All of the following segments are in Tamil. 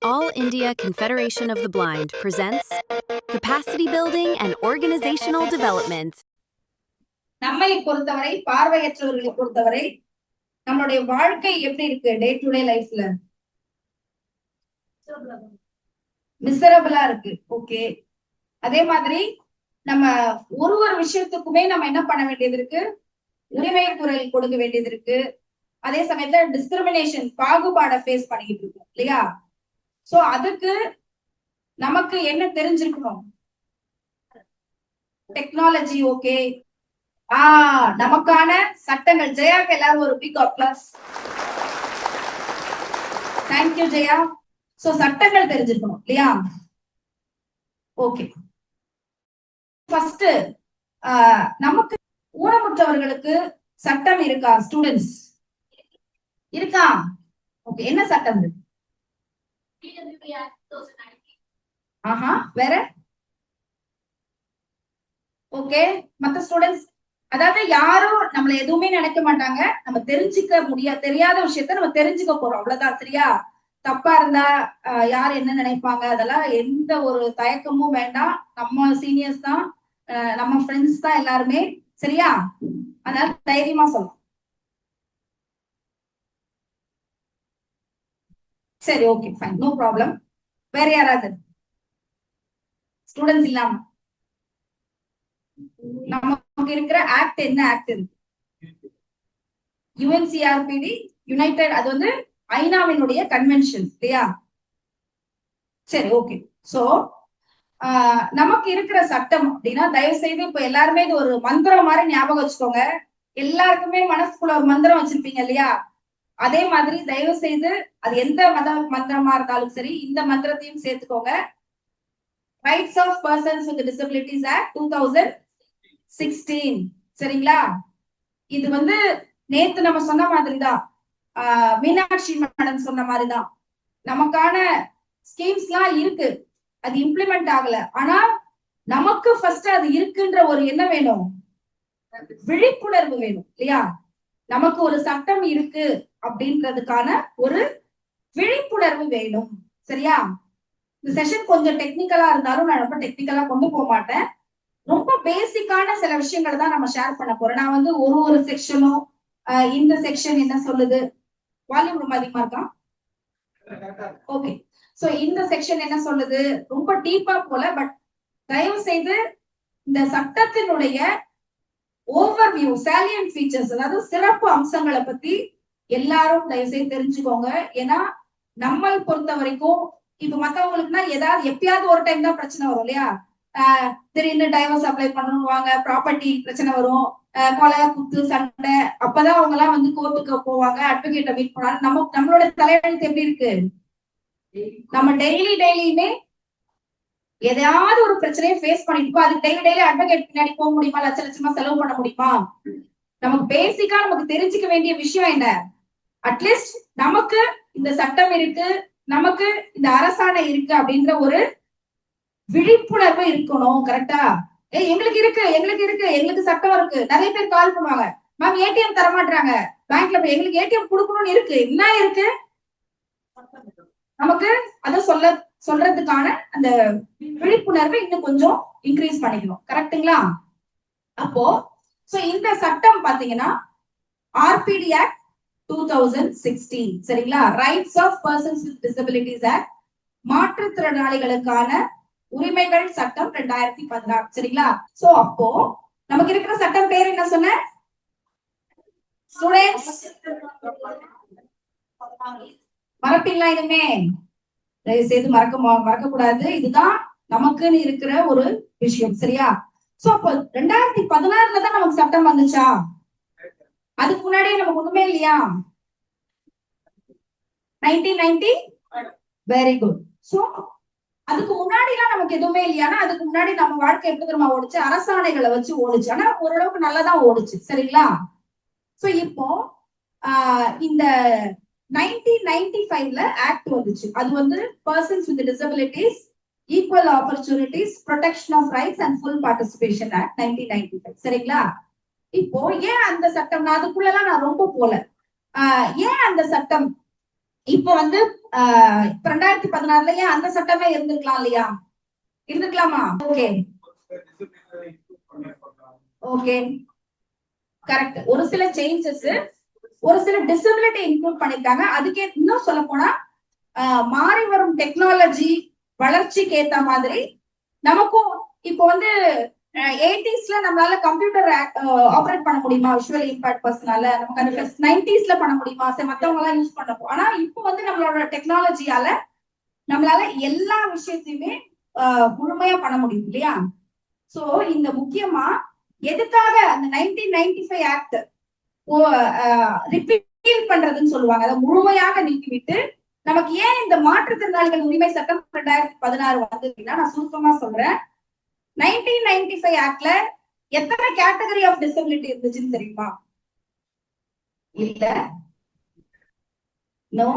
All India Confederation of the Blind presents Capacity Building and Organizational Development. நம்மை பொறுத்தவரை பார்வையற்றவர்களை பொறுத்தவரை நம்மளுடைய வாழ்க்கை எப்படி இருக்கு டே டு டே லைஃப்ல மிசரபிளா இருக்கு. ஓகே, அதே மாதிரி நம்ம ஒரு விஷயத்துக்குமே நம்ம என்ன பண்ண வேண்டியது இருக்கு, உரிமை குரல் கொடுக்க வேண்டியது இருக்கு. அதே சமயத்துல டிஸ்கிரிமினேஷன் பாகுபாட ஃபேஸ் பண்ணிட்டு இருக்கோம் இல்லையா? சோ அதுக்கு நமக்கு என்ன தெரிஞ்சிருக்கணும்? டெக்னாலஜி ஓகே, நமக்கான சட்டங்கள். ஜெயாக்கு எல்லாரும் ஒரு big applause. Thank you Jaya. So சட்டங்கள் தெரிஞ்சிருக்கணும் இல்லையா? ஓகே, ஃபர்ஸ்ட் நமக்கு ஊனமுற்றவர்களுக்கு சட்டம் இருக்கா? ஸ்டூடெண்ட்ஸ் இருக்கா? ஓகே, என்ன சட்டம் இருக்கு? வேற? ஓகே, மத்த ஸ்டூடெண்ட்ஸ், அதாவது யாரும் நம்மள எதுவுமே நினைக்க மாட்டாங்க. நம்ம தெரிஞ்சுக்க தெரியாத விஷயத்த நம்ம தெரிஞ்சுக்க போறோம், அவ்வளவுதான். சரியா? தப்பா இருந்தா யார் என்ன நினைப்பாங்க, அதெல்லாம் எந்த ஒரு தயக்கமும் வேண்டாம். நம்ம சீனியர்ஸ் தான், நம்ம ஃப்ரெண்ட்ஸ் தான் எல்லாருமே. சரியா? அதனால தைரியமா சொல்லலாம். சரி, ஓகே, ஃபைன், நோ ப்ராப்ளம். வேற யாராவது ஸ்டூடெண்ட்ஸ் இல்லாம நமக்கு இருக்கிற ஆக்ட் என்ன ஆக்ட் இருக்கு? யுஎன்சிஆர்பிடி, யுனைடெட், அது வந்து ஐநாவினுடைய கன்வென்ஷன் இல்லையா? சரி, ஓகே. சோ நமக்கு இருக்கிற சட்டம் அப்படின்னா, தயவு செய்து இப்ப எல்லாருமே இது ஒரு மந்திரம் மாதிரி ஞாபகம் வச்சுக்கோங்க. எல்லாருக்குமே மனசுக்குள்ள ஒரு மந்திரம் வச்சிருப்பீங்க இல்லையா? அதே மாதிரி தயவு செய்து அது எந்த மந்திரமா இருந்தாலும் சரி, இந்த மந்திரத்தையும் சேர்த்துக்கோங்க. Rights of persons with disabilities act 2016. சரிங்களா? இது வந்து நேத்து நம்ம சொன்ன மாதிரிதான், மீனாட்சி மேடம் சொன்ன மாதிரிதான், நமக்கான ஸ்கீம்ஸ் எல்லாம் இருக்கு, அது இம்ப்ளிமெண்ட் ஆகல. ஆனா நமக்கு ஃபர்ஸ்ட் அது இருக்குன்ற ஒரு என்ன வேணும்? விழிப்புணர்வு வேணும் இல்லையா? நமக்கு ஒரு சட்டம் இருக்கு அப்படின்றதுக்கான ஒரு விழிப்புணர்வு வேணும். சரியா? இந்த செஷன் கொஞ்சம் டெக்னிக்கலா இருந்தாலும் நான் ரொம்ப டெக்னிக்கலா கொண்டு போக மாட்டேன். ரொம்ப பேசிக்கான சில விஷயங்களை தான் நம்ம ஷேர் பண்ண போறோம். நான் வந்து ஒரு செக்ஷனும் இந்த செக்ஷன் என்ன சொல்லுது, வால்யூம் ரொம்ப அதிகமா இருக்கா? ஓகே, சோ இந்த செக்ஷன் என்ன சொல்லுது, ரொம்ப டீப்பா போல. பட் தயவு செய்து இந்த சட்டத்தினுடைய ஓவர்வியூ, சாலியன்ட் ஃபீச்சர்ஸ், அதாவது சிறப்பு அம்சங்களை பத்தி எல்லாரும் தயவு செய்து தெரிஞ்சுக்கோங்க. ஏன்னா நம்மை பொறுத்த வரைக்கும் இப்ப மத்தவங்களுக்குன்னா ஏதாவது எப்பயாவது ஒரு டைம் தான் பிரச்சனை வரும் இல்லையா? திடீர்னு டைவர்ஸ் அப்ளை பண்ணுவாங்க, ப்ராப்பர்ட்டி பிரச்சனை வரும், கொலை குத்து சண்டை, அப்பதான் அவங்க எல்லாம் வந்து கோர்ட்டுக்கு போவாங்க, அட்வொகேட்டை மீட் பண்ணாங்க. நம்மளோட தலையெழுத்து எப்படி இருக்கு? நம்ம டெய்லியுமே எதையாவது ஒரு பிரச்சனையை ஃபேஸ் பண்ணிட்டு அது டெய்லி அட்வொகேட் பின்னாடி போக முடியுமா? லட்சமா செலவு பண்ண முடியுமா? நமக்கு பேசிக்கா நமக்கு தெரிஞ்சுக்க வேண்டிய விஷயம் என்ன? அட்லீஸ்ட் நமக்கு இந்த சட்டம் இருக்கு, நமக்கு இந்த அரசாணை இருக்கு அப்படின்ற ஒரு விழிப்புணர்வு இருக்கணும். கரெக்டா? எங்களுக்கு இருக்கு, எங்களுக்கு இருக்கு, எங்களுக்கு சட்டம் இருக்கு. நிறைய பேர் கால் பண்ணுவாங்க, மேம் ஏடிஎம் தர மாட்டாங்க பேங்க்ல, போய் எங்களுக்கு ஏடிஎம் கொடுக்கணும்னு இருக்கு. என்ன இருக்கு நமக்கு? அதை சொல்றதுக்கான அந்த விழிப்புணர்வை இன்னும் கொஞ்சம் இன்க்ரீஸ் பண்ணிக்கணும். கரெக்டுங்களா? அப்போ சோ இந்த சட்டம் பாத்தீங்கன்னா ஆர்பிடி ஆக்ட் 2016. சரிங்களா? Rights of persons with disabilities act, மாற்றுத்திறனாளிகளுக்கான உரிமைகள் சட்டம் 2016. சரிங்களா? சோ அப்போ நமக்கு இருக்கிற சட்டம் பேர் என்ன சொன்ன ஸ்டூடெண்ட்ஸ்? மறப்பீங்களா? இனிமே தயவு செய்து மறக்க கூடாது. இதுதான் நமக்குன்னு இருக்கிற ஒரு விஷயம். சரியா? சோ அப்போ 2016 தான் நமக்கு சட்டம் வந்துச்சா? அதுக்கு முன்னாடியே நமக்கு ஒண்ணுமே இல்லையா? 1990. Very good. சோ அதுக்கு முன்னாடி எல்லாம் நமக்கு எதுவுமே இல்லையானா, அதுக்கு முன்னாடி நம்ம வாழ்க்கை எப்படி தெரியுமா ஓடுச்சு? அரசாணைகளை வச்சு ஓடுச்சு. ஆனா ஓரளவுக்கு நல்லதான் ஓடுச்சு. சரிங்களா? சோ இப்போ இந்த 1995ல ஆக்ட் வந்துச்சு. அது வந்து persons with disabilities, equal opportunities, protection of rights and full participation act 1995. சரிங்களா? இப்போ ஏன் அந்த சட்டம், நான் அதுக்குள்ளலாம் நான் ரொம்ப போல, ஏன் அந்த சட்டம் இப்ப வந்து 2016 அந்த சட்டமே இருந்திருக்கலாம் இல்லையா? இருந்துக்கலாமா? Okay okay correct. ஒரு சில சேஞ்சஸ், ஒரு சில டிசபிலிட்டி இன்க்ளூட் பண்ணிருக்காங்க. அதுக்கே இன்னும் சொல்ல போனா மாறி வரும் டெக்னாலஜி வளர்ச்சிக்கு ஏத்த மாதிரி நமக்கும் இப்போ வந்து 80ஸ்ல நம்மளால கம்ப்யூட்டர் ஆபரேட் பண்ண முடியுமா? விஷுவல் இம்பாக்ட் பர்சனால நமக்கு அந்த 90ஸ்ல பண்ண முடியுமா? சரி, மத்தவங்க எல்லாம் யூஸ் பண்ணப்போ. ஆனா இப்போ வந்து நம்மளோட டெக்னாலஜியால நம்மளால எல்லா விஷயத்தையுமே முழுமையா பண்ண முடியும் இல்லையா? சோ இந்த முக்கியமா எதுக்காக அந்த 1995 ஆக்ட் ரிப்பீல் பண்றதுன்னு சொல்லுவாங்க. அதை முழுமையாக நீக்கிவிட்டு நமக்கு ஏன் இந்த மாற்றுத்திறனாளிகள் உரிமை சட்டம் 2016 வந்து அப்படின்னா, நான் சுருக்கமா சொல்றேன். 1995 ஆக்ட்ல எத்தனை கேட்டகரி ஆஃப் டிசபிலிட்டி இருந்துச்சுன்னு தெரியுமா? இல்ல, நோ,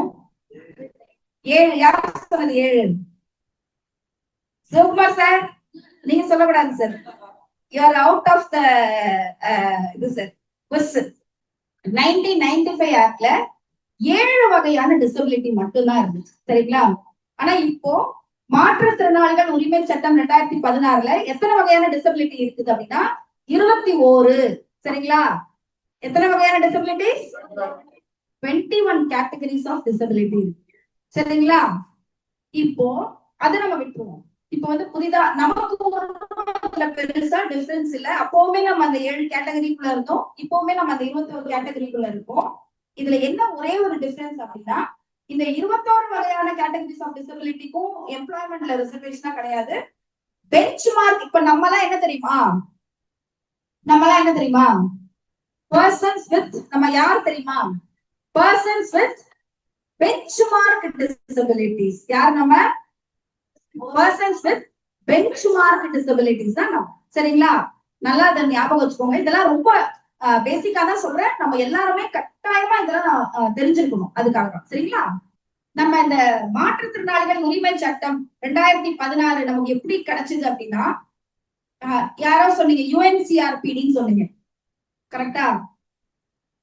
7. யார் சொன்னது 7? சிவகுமார் சார், நீங்க சொல்லக்கூடாது sir. You are out of the இது சார் கொஸ்டின். 1995 ஆக்ட்ல 7 வகையான டிசபிலிட்டி மட்டும்தான் இருந்துச்சு, சரிங்களா? ஆனா இப்போ மாற்றுத்திறனாளிகள் உரிமை சட்டம் 2016ல எத்தனை வகையான டிசபிலிட்டி இருக்குது அப்படின்னா 21. சரிங்களா? எத்தனை வகையான டிசபிலிட்டி? 21 categories of disability. சரிங்களா? இப்போ அது நம்ம விட்டுருவோம். இப்போ வந்து புதிதா நமக்கு பெருசா டிஃபரன்ஸ் இல்ல. அப்பவுமே நம்ம அந்த 7 கேட்டகரிக்குள்ள இருந்தோம், இப்பவுமே நம்ம அந்த 21 கேட்டகரிக்குள்ள இருக்கோம். இதுல என்ன ஒரே ஒரு டிஃபரன்ஸ் அப்படின்னா, இந்த 21 வகையான கேட்டகரிஸ் ஆஃப் டிசபிலிட்டிக்கும் எம்ப்ளாய்மெண்ட்ல ரிசர்வேஷனா கிடையாது. Bench mark. இப்ப நம்மலாம் என்ன தெரியுமா? பர்சன்ஸ் வித், நம்ம யார் தெரியுமா? Persons with bench mark disabilities. யார் நம்ம? Persons with bench mark disabilities தான் நம்ம. சரிங்களா? நல்லா அதை ஞாபகம் வச்சுக்கோங்க. இதெல்லாம் ரொம்ப பேசிக்கா தான் சொல்றேன். நம்ம எல்லாருமே கட்டாயமா இதெல்லாம் தெரிஞ்சிருக்கணும். அதுக்காக தான். சரிங்களா? நம்ம இந்த மாற்றுத்திறனாளிகள் உரிமை சட்டம் 2016 நமக்கு எப்படி கிடைச்சது அப்படின்னா, யாரோ சொன்னீங்க UNCRPDன்னு சொன்னீங்க, கரெக்டா?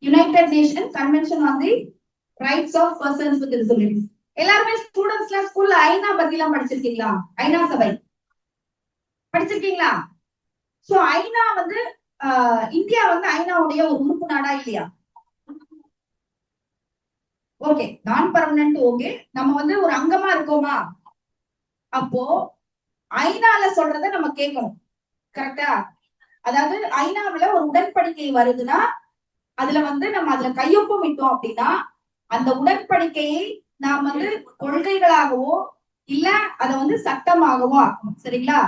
United nation convention on the rights of persons with disabilities. எல்லாருமே ஸ்டூடெண்ட்ஸ்லாம் ஸ்கூல்ல ஐநா பத்தி எல்லாம் படிச்சிருக்கீங்களா? ஐநா சபை படிச்சிருக்கீங்களா? சோ ஐநா வந்து இந்தியா வந்து ஐநாவுடைய ஒரு உறுப்பு நாடா இல்லையா? ஓகே, நான் பர்மனன்ட். ஓகே, நம்ம வந்து ஒரு அங்கமா இருக்கோமா? அப்போ ஐநால சொல்றத நம்ம கேட்கணும், கரெக்டா? அதாவது ஐநாவுல ஒரு உடன்படிக்கை வருதுன்னா அதுல வந்து நம்ம அதுல கையொப்பமிட்டோம் அப்படின்னா அந்த உடன்படிக்கையை நாம் வந்து கொள்கைகளாகவோ இல்ல அதை வந்து சட்டமாகவோ ஆக்கணும். சரிங்களா?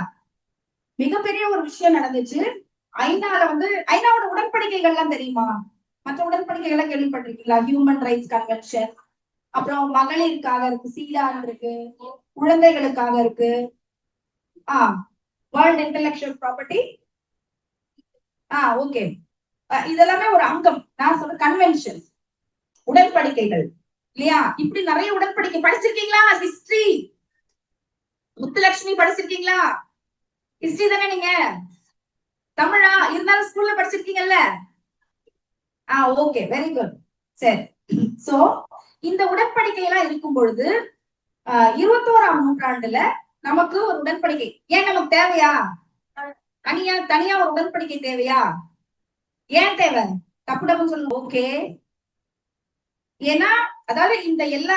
மிகப்பெரிய ஒரு விஷயம் நடந்துச்சு ஐநால வந்து. ஐநாவோட உடன்படிக்கைகள் எல்லாம் தெரியுமா? மற்ற உடன்படிக்கைகள் கேள்விப்பட்டிருக்கீங்களா? ஹியூமன் ரைட்ஸ் கன்வென்ஷன், அப்புறம் மகளிருக்காக இருக்கு, சீடான் இருக்கு, குழந்தைகளுக்காக இருக்கு, வேர்ல்ட் இன்டெலெக்சுவல் ப்ராப்பர்ட்டி. ஓகே, இதெல்லாமே ஒரு அங்கம். நான் சொல்ற கன்வென்ஷன், உடன்படிக்கைகள் இல்லையா? இப்படி நிறைய உடன்படிக்கை படிச்சிருக்கீங்களா? ஹிஸ்டரி, முத்துலட்சுமி படிச்சிருக்கீங்களா? ஹிஸ்டரி தானே நீங்க? தமிழா இருந்தாலும் ஸ்கூல்ல படிச்சிருக்கீங்கல்ல? Okay, very good. சரி, சோ இந்த உடன்படிக்கை எல்லாம் இருக்கும் பொழுது 21ஆம் நூற்றாண்டுல நமக்கு ஒரு உடன்படிக்கை ஏன் நமக்கு தேவையா? தனியா ஒரு உடன்படிக்கை தேவையா? ஏன் தேவை? தப்பு டப்புன்னு சொல்லுங்க. ஓகே, ஏன்னா அதாவது இந்த எல்லா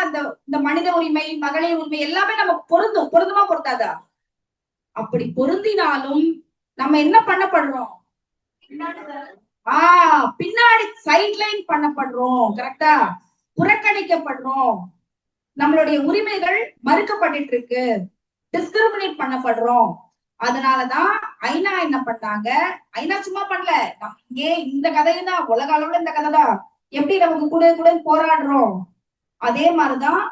இந்த மனித உரிமை, மகளிர் உரிமை எல்லாமே நமக்கு பொருந்துமா பொருந்தாதா? அப்படி பொருந்தினாலும் நம்ம என்ன பண்ணப்படுறோம்? பின்னாடி சைட்லைன் பண்ணப்படுறோம், கரெக்டா? புறக்கணிக்கப்படுறோம், நம்மளுடைய உரிமைகள் மறுக்கப்பட்டு இருக்கு, டிஸ்கிரிமினேட் பண்ணப்படுறோம். அதனாலதான் ஐநா என்ன பண்ணாங்க? ஐநா சும்மா பண்ணல, இங்கே இந்த கதையும் தான், உலக அளவுல இந்த கதை தான். எப்படி நமக்கு கூட போராடுறோம், அதே மாதிரிதான்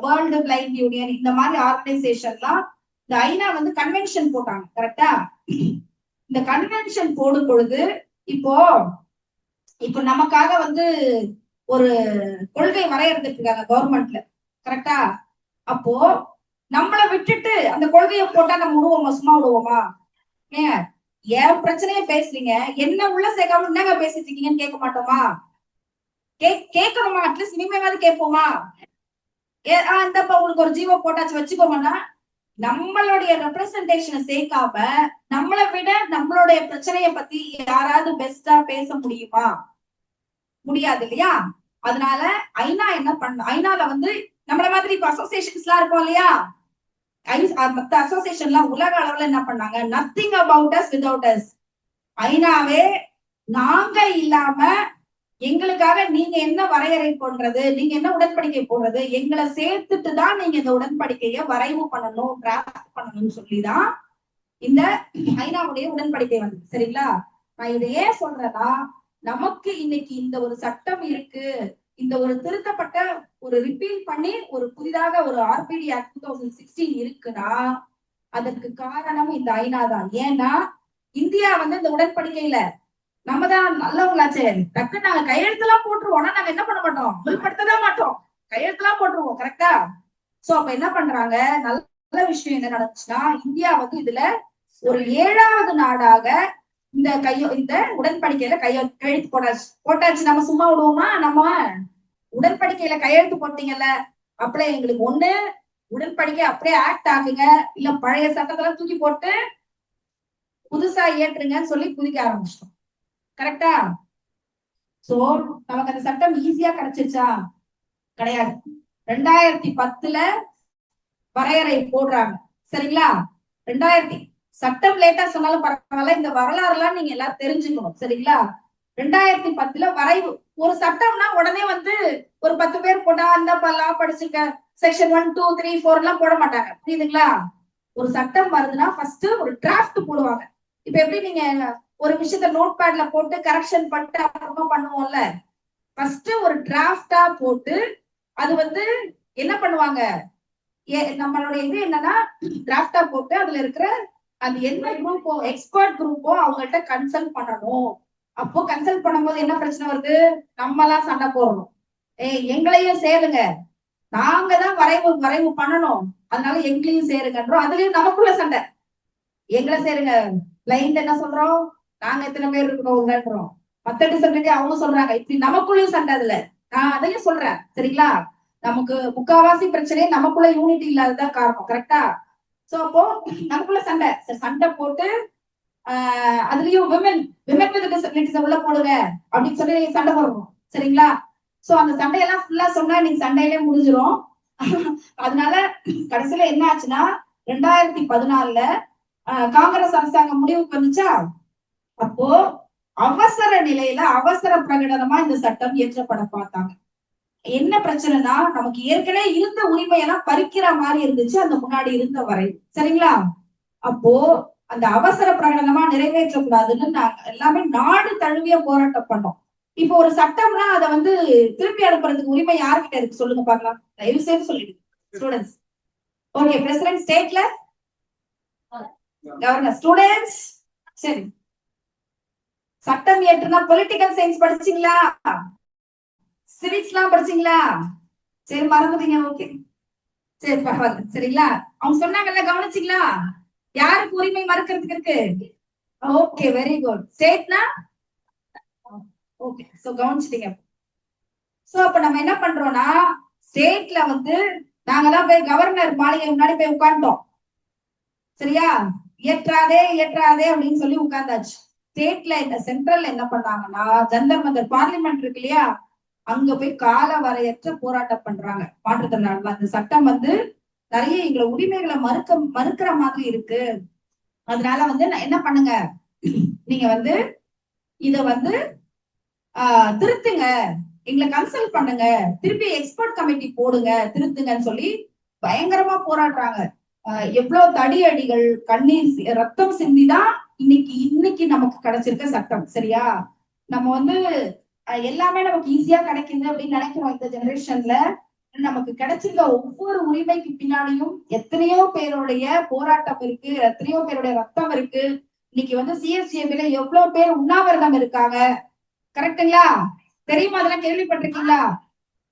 வேர்ல்டு பிளைண்ட் யூனியன் இந்த மாதிரி ஆர்கனைசேஷன்லாம் இந்த ஐநா வந்து கன்வென்ஷன் போட்டாங்க, கரெக்டா? இந்த கன்வென்ஷன் போடும் பொழுது இப்போ நமக்காக வந்து ஒரு கொள்கை வரையறுத்துட்டு இருக்காங்க கவர்மெண்ட்ல, கரெக்டா? அப்போ நம்மளை விட்டுட்டு அந்த கொள்கையை போட்டா நம்ம விடுவோமா? சும்மா விடுவோமா? ஏன் பிரச்சனையே பேசுறீங்க, என்ன உள்ள சேர்க்காம என்னங்க பேசிட்டு இருக்கீங்கன்னு கேட்க மாட்டோமா? கேட்கணுமா? அட்லீஸ்ட் இனிமேவாது கேட்போமா? இந்தப்ப உங்களுக்கு ஒரு ஜீவோ போட்டாச்சு வச்சுக்கோங்கன்னா, நம்மளுடைய ரெப்ரசன்டேஷனை சேர்க்காம நம்மளை விட நம்மளுடைய பிரச்சனைய பத்தி யாராவது பெஸ்டா பேச முடியுமா? முடியாது இல்லையா? அதனால ஐநா என்ன பண்ண, ஐநால வந்து நம்மள மாதிரி இப்ப அசோசியேஷன்ஸ் எல்லாம் இருக்கும் இல்லையா, மத்த அசோசியேஷன் எல்லாம் உலக அளவுல என்ன பண்ணாங்க, nothing about us without us. ஐநாவே நாங்க இல்லாம எங்களுக்காக நீங்க என்ன வரையறை போடுறது, நீங்க என்ன உடன்படிக்கை போடுறது, எங்களை சேர்த்துட்டு தான் நீங்க இந்த உடன்படிக்கையை வரைவு பண்ணணும், டிராஃப்ட் பண்ணணும்னு சொல்லிதான் இந்த ஐநாவுடைய உடன்படிக்கை வந்து. சரிங்களா? நான் இதை ஏன் சொல்றேன்னா, நமக்கு இன்னைக்கு இந்த ஒரு சட்டம் இருக்கு, இந்த ஒரு திருத்தப்பட்ட ஒரு ரிப்பீல் பண்ணி ஒரு புதிதாக ஒரு ஆர்பிடி ஆக்ட் 2016 இருக்குன்னா அதற்கு காரணம் இந்த ஐநா தான். ஏன்னா இந்தியா வந்து இந்த உடன்படிக்கையில நம்ம தான் நல்லவங்களாச்சே, டக்கு நாங்க கையெழுத்தெல்லாம் போட்டுருவோம், ஆனா நாங்க என்ன பண்ண மாட்டோம், அமல்படுத்ததான் மாட்டோம், கையெழுத்தெல்லாம் போட்டுருவோம். கரெக்டா? சோ அப்ப என்ன பண்றாங்க, நல்ல விஷயம் என்ன நடந்துச்சுன்னா, இந்தியா வந்து இதுல ஒரு 7வது நாடாக இந்த உடன்படிக்கையில கையெழுத்து போட்டாச்சு. நம்ம சும்மா விடுவோமா? நம்ம உடன்படிக்கையில கையெழுத்து போட்டீங்கல்ல, அப்படியே எங்களுக்கு ஒண்ணு உடன்படிக்கை அப்படியே ஆக்ட் ஆகுங்க, இல்ல பழைய சட்டத்தெல்லாம் தூக்கி போட்டு புதுசா ஏற்றுங்கன்னு சொல்லி குதிக்க ஆரம்பிச்சிட்டோம். கரெக்டா? சோ நமக்கு அந்த சட்டம் ஈஸியா கிடைச்சிருச்சா? கிடையாது. 2010 வரையறை போடுறாங்க. சரிங்களா? 2000 சட்டம் லேட்டா சொன்னாலும் பரவாயில்ல, இந்த வரலாறு எல்லாம் நீங்க எல்லாம் தெரிஞ்சுக்கணும். சரிங்களா? 2010 வரைவு. ஒரு சட்டம்னா உடனே வந்து ஒரு 10 பேர் போட்டா அந்த லா படிச்சுக்க செக்ஷன் 1, 2, 3, 4 எல்லாம் போட மாட்டாங்க. புரியுதுங்களா? ஒரு சட்டம் வருதுன்னா ஃபர்ஸ்ட் ஒரு டிராஃப்ட் போடுவாங்க. இப்ப எப்படி நீங்க ஒரு விஷயத்த நோட் பேட்ல போட்டு கரெக்ஷன் பண்ணிட்டு அப்புறமா பண்ணுவோம்ல, ஃபர்ஸ்ட் ஒரு டிராஃப்டா போட்டு அது வந்து என்ன பண்ணுவாங்க, நம்மளுடைய இது என்னன்னா டிராஃப்டா போட்டு அதுல இருக்கிற அது என்ன குரூப்போ எக்ஸ்பர்ட் குரூப்போ அவங்கள்ட்ட கன்சல்ட் பண்ணணும். அப்போ கன்சல்ட் பண்ணும்போது என்ன பிரச்சனை வருது, நம்ம எல்லாம் சண்டை போடணும், எங்களையும் சேருங்க, நாங்க தான் வரைவு பண்ணணும், அதனால எங்களையும் சேருங்கன்றோம். அதுலயும் நமக்குள்ள சண்டை, எங்களை சேருங்க, பிளைண்ட் என்ன சொல்றோம், நாங்க எத்தனை பேர் இருக்கணும், மத்த டிசபிலிட்டி அவங்க சொல்றாங்க, இப்படி நமக்குள்ளயும் சண்டை. அதுல நான் அதையும் சொல்றேன். சரிங்களா? நமக்கு முக்காவாசி பிரச்சனையே நமக்குள்ள யூனிட்டி இல்லாததான் காரணம். கரெக்டா? சோ அப்போ நமக்குள்ள சண்டை போட்டு அதுலயும் விமன் வித் டிசபிலிட்டிஸ் உள்ள போடுங்க அப்படின்னு சொல்லி சண்டை போடுறோம். சரிங்களா? சோ அந்த சண்டையெல்லாம் ஃபுல்லா சொன்னா நீங்க சண்டையிலே முடிஞ்சிரும். அதனால கடைசியில என்ன ஆச்சுன்னா 2014 காங்கிரஸ் அரசாங்கம் முடிவுக்கு வந்துச்சா, அப்போ அவசர நிலையில அவசர பிரகடனமா இந்த சட்டம் இயற்றப்பட பார்த்தாங்க. என்ன பிரச்சனைனா, நமக்கு ஏற்கனவே இருந்த உரிமையெல்லாம் பறிக்கிற மாதிரி இருந்துச்சு அந்த முன்னாடி இருந்த வரை. சரிங்களா? அப்போ அந்த அவசர பிரகடனமா நிறைவேற்றக்கூடாதுன்னு நாங்க எல்லாமே நாடு தழுவிய போராட்டம் பண்ணோம். இப்போ ஒரு சட்டம்னா அதை வந்து திருப்பி அனுப்புறதுக்கு உரிமை யார்கிட்ட இருக்கு சொல்லுங்க பாக்கலாம், தயவு செய்து சொல்லிடுங்க ஸ்டூடெண்ட்ஸ். ஓகே, பிரசிடென்ட் ஸ்டேட்ல, கவர்னர், ஸ்டூடெண்ட்ஸ். சரி, சட்டம் இயற்றுனா பொலிட்டிக்கல் சயின்ஸ் படிச்சீங்களா, சிவிக்ஸ் எல்லாம் படிச்சீங்களா? சரி, மறந்துட்டீங்க. ஓகே, சரி, பரவாயில்ல. சரிங்களா? அவங்க சொன்னாங்கல்ல, கவனிச்சீங்களா? யாருக்கு உரிமை மறுக்கிறதுக்கு இருக்கு? Okay, very good. ஸ்டேட்னா ஓகே, சோ கவனிச்சிட்டீங்க. சோ அப்ப நம்ம என்ன பண்றோம்னா, ஸ்டேட்ல வந்து நாங்கெல்லாம் போய் கவர்னர் மாளிகை முன்னாடி போய் உட்கார்ந்தோம். சரியா? இயற்றாதே அப்படின்னு சொல்லி உட்கார்ந்தாச்சு. ஸ்டேட்ல இந்த சென்ட்ரல்ல என்ன பண்ணாங்கன்னா, ஜந்தர் மந்தர் பார்லிமெண்ட் இருக்கு இல்லையா, அங்க போய் கால வரையற்ற போராட்டம் பண்றாங்க மாற்றுத்திறனாளிகள். அந்த சட்டம் வந்து நிறைய எங்களை உரிமைகளை மறுக்கிற மாதிரி இருக்கு, அதனால வந்து என்ன பண்ணுங்க, நீங்க வந்து இத வந்து திருத்துங்க, எங்களை கன்சல்ட் பண்ணுங்க, திருப்பி எக்ஸ்பர்ட் கமிட்டி போடுங்க, திருத்துங்கன்னு சொல்லி பயங்கரமா போராடுறாங்க. எவ்வளவு தடி அடிகள், கண்ணீர், ரத்தம் சிந்திதான் இன்னைக்கு நமக்கு கிடைச்சிருக்க சட்டம். சரியா? நம்ம வந்து எல்லாமே நமக்கு ஈஸியா கிடைக்குது அப்படின்னு நினைக்கிறோம். இந்த ஜெனரேஷன்ல நமக்கு கிடைச்சிருக்க ஒவ்வொரு உரிமைக்கு பின்னாடியும் எத்தனையோ பேருடைய போராட்டம் இருக்கு, எத்தனையோ பேருடைய ரத்தம் இருக்கு. இன்னைக்கு வந்து சிஎஸ்சிஏபில எவ்வளவு பேர் உண்ணாவிரதம் இருக்காங்க. கரெக்டுங்களா? தெரியுமா? அதெல்லாம் கேள்விப்பட்டிருக்கீங்களா?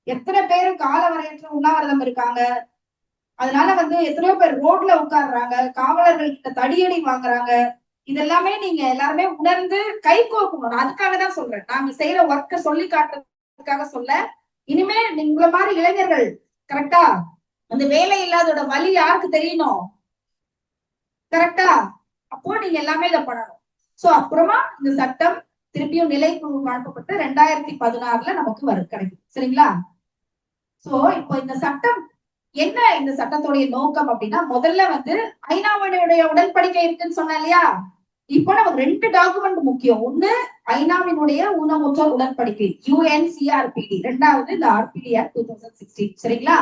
எத்தனை பேரு கால வரையற்ற உண்ணாவிரதம் இருக்காங்க. அதனால வந்து எத்தனையோ பேர் ரோட்ல உட்கார்றாங்க, காவலர்கள் கிட்ட தடியடி வாங்குறாங்க. இதெல்லாமே நீங்க எல்லாருமே உணர்ந்து கை கோக்கணும். அதுக்காக தான் சொல்றேன், நாங்க செய்யற ஒர்க்க சொல்லி காட்டுறதுக்காக சொல்ல. இனிமே உங்களை மாதிரி இளைஞர்கள் கரெக்டா? அந்த வேலை இல்லாதோட வலி யாருக்கு தெரியணும்? கரெக்டா? அப்போ நீங்க எல்லாமே இதை பண்ணணும். சோ அப்புறமா இந்த சட்டம் திருப்பியும் நிலைக்குழு அனுப்பப்பட்டு 2016 நமக்கு கிடைக்கும். சரிங்களா? சோ இப்போ இந்த சட்டம் என்ன, இந்த சட்டத்துடைய நோக்கம் அப்படின்னா, முதல்ல ஐநாவுடைய உடன்படிக்கை இருக்குன்னு சொன்ன இல்லையா? இப்போ நமக்கு 2 டாக்குமெண்ட் முக்கியம். ஒண்ணு ஐநாவினுடைய ஊனமுற்றோர் உடன்படிக்கை UNCRPD, ரெண்டாவது இந்த RPD Act 2016. சரிங்களா?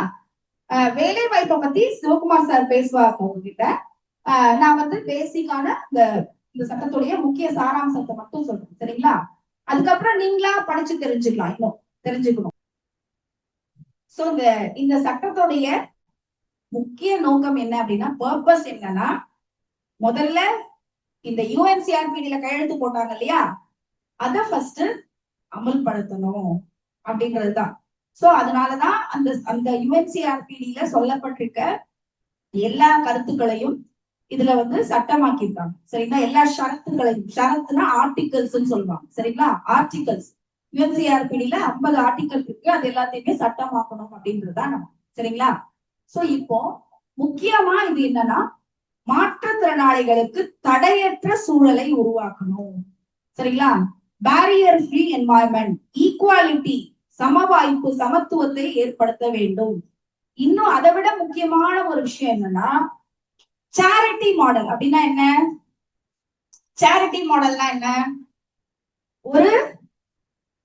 வேலை வாய்ப்பை பத்தி சிவகுமார் சார் பேசுவாங்க உங்ககிட்ட. நான் பேசிக்கான இந்த சட்டத்துடைய முக்கிய சாராம்சத்தை மட்டும் சொல்றேன். சரிங்களா? அதுக்கப்புறம் நீங்களா படிச்சு தெரிஞ்சுக்கலாம், இன்னும் தெரிஞ்சுக்கணும். சோ இந்த சட்டத்துடைய முக்கிய நோக்கம் என்ன அப்படின்னா, பர்பஸ் என்னன்னா, முதல்ல இந்த UNCRPD கையெழுத்து போட்டாங்க இல்லையா, அத ஃபர்ஸ்ட் அமல்படுத்தணும் அப்படின்றதுதான். சோ அதனாலதான் அந்த UNCRPD சொல்லப்பட்டிருக்க எல்லா கருத்துக்களையும் இதுல சட்டமாக்கியிருக்காங்க. சரிங்களா? எல்லா ஷரத்துகளையும், ஷரத்துனா ஆர்டிகல்ஸ் சொல்லுவாங்க. சரிங்களா? ஆர்டிகல்ஸ் UNCRPD 50 ஆர்டிகல் இருக்கு, அது எல்லாத்தையுமே சட்டமாக்கணும் அப்படின்றதுதான் நம்ம. சரிங்களா? சோ இப்போ முக்கியமா இது என்னன்னா, மாற்றுத்திறனாளிகளுக்கு தடையற்ற சூழலை உருவாக்கணும். சரிங்களா? பேரியர் ஃப்ரீ என்வாயன்மெண்ட், ஈக்குவாலிட்டி, சமவாய்ப்பு, சமத்துவத்தை ஏற்படுத்த வேண்டும். இன்னும் அதை விட முக்கியமான ஒரு விஷயம் என்னன்னா, சேரிட்டி மாடல். அப்படின்னா என்ன? சேரிட்டி மாடல்னா என்ன? ஒரு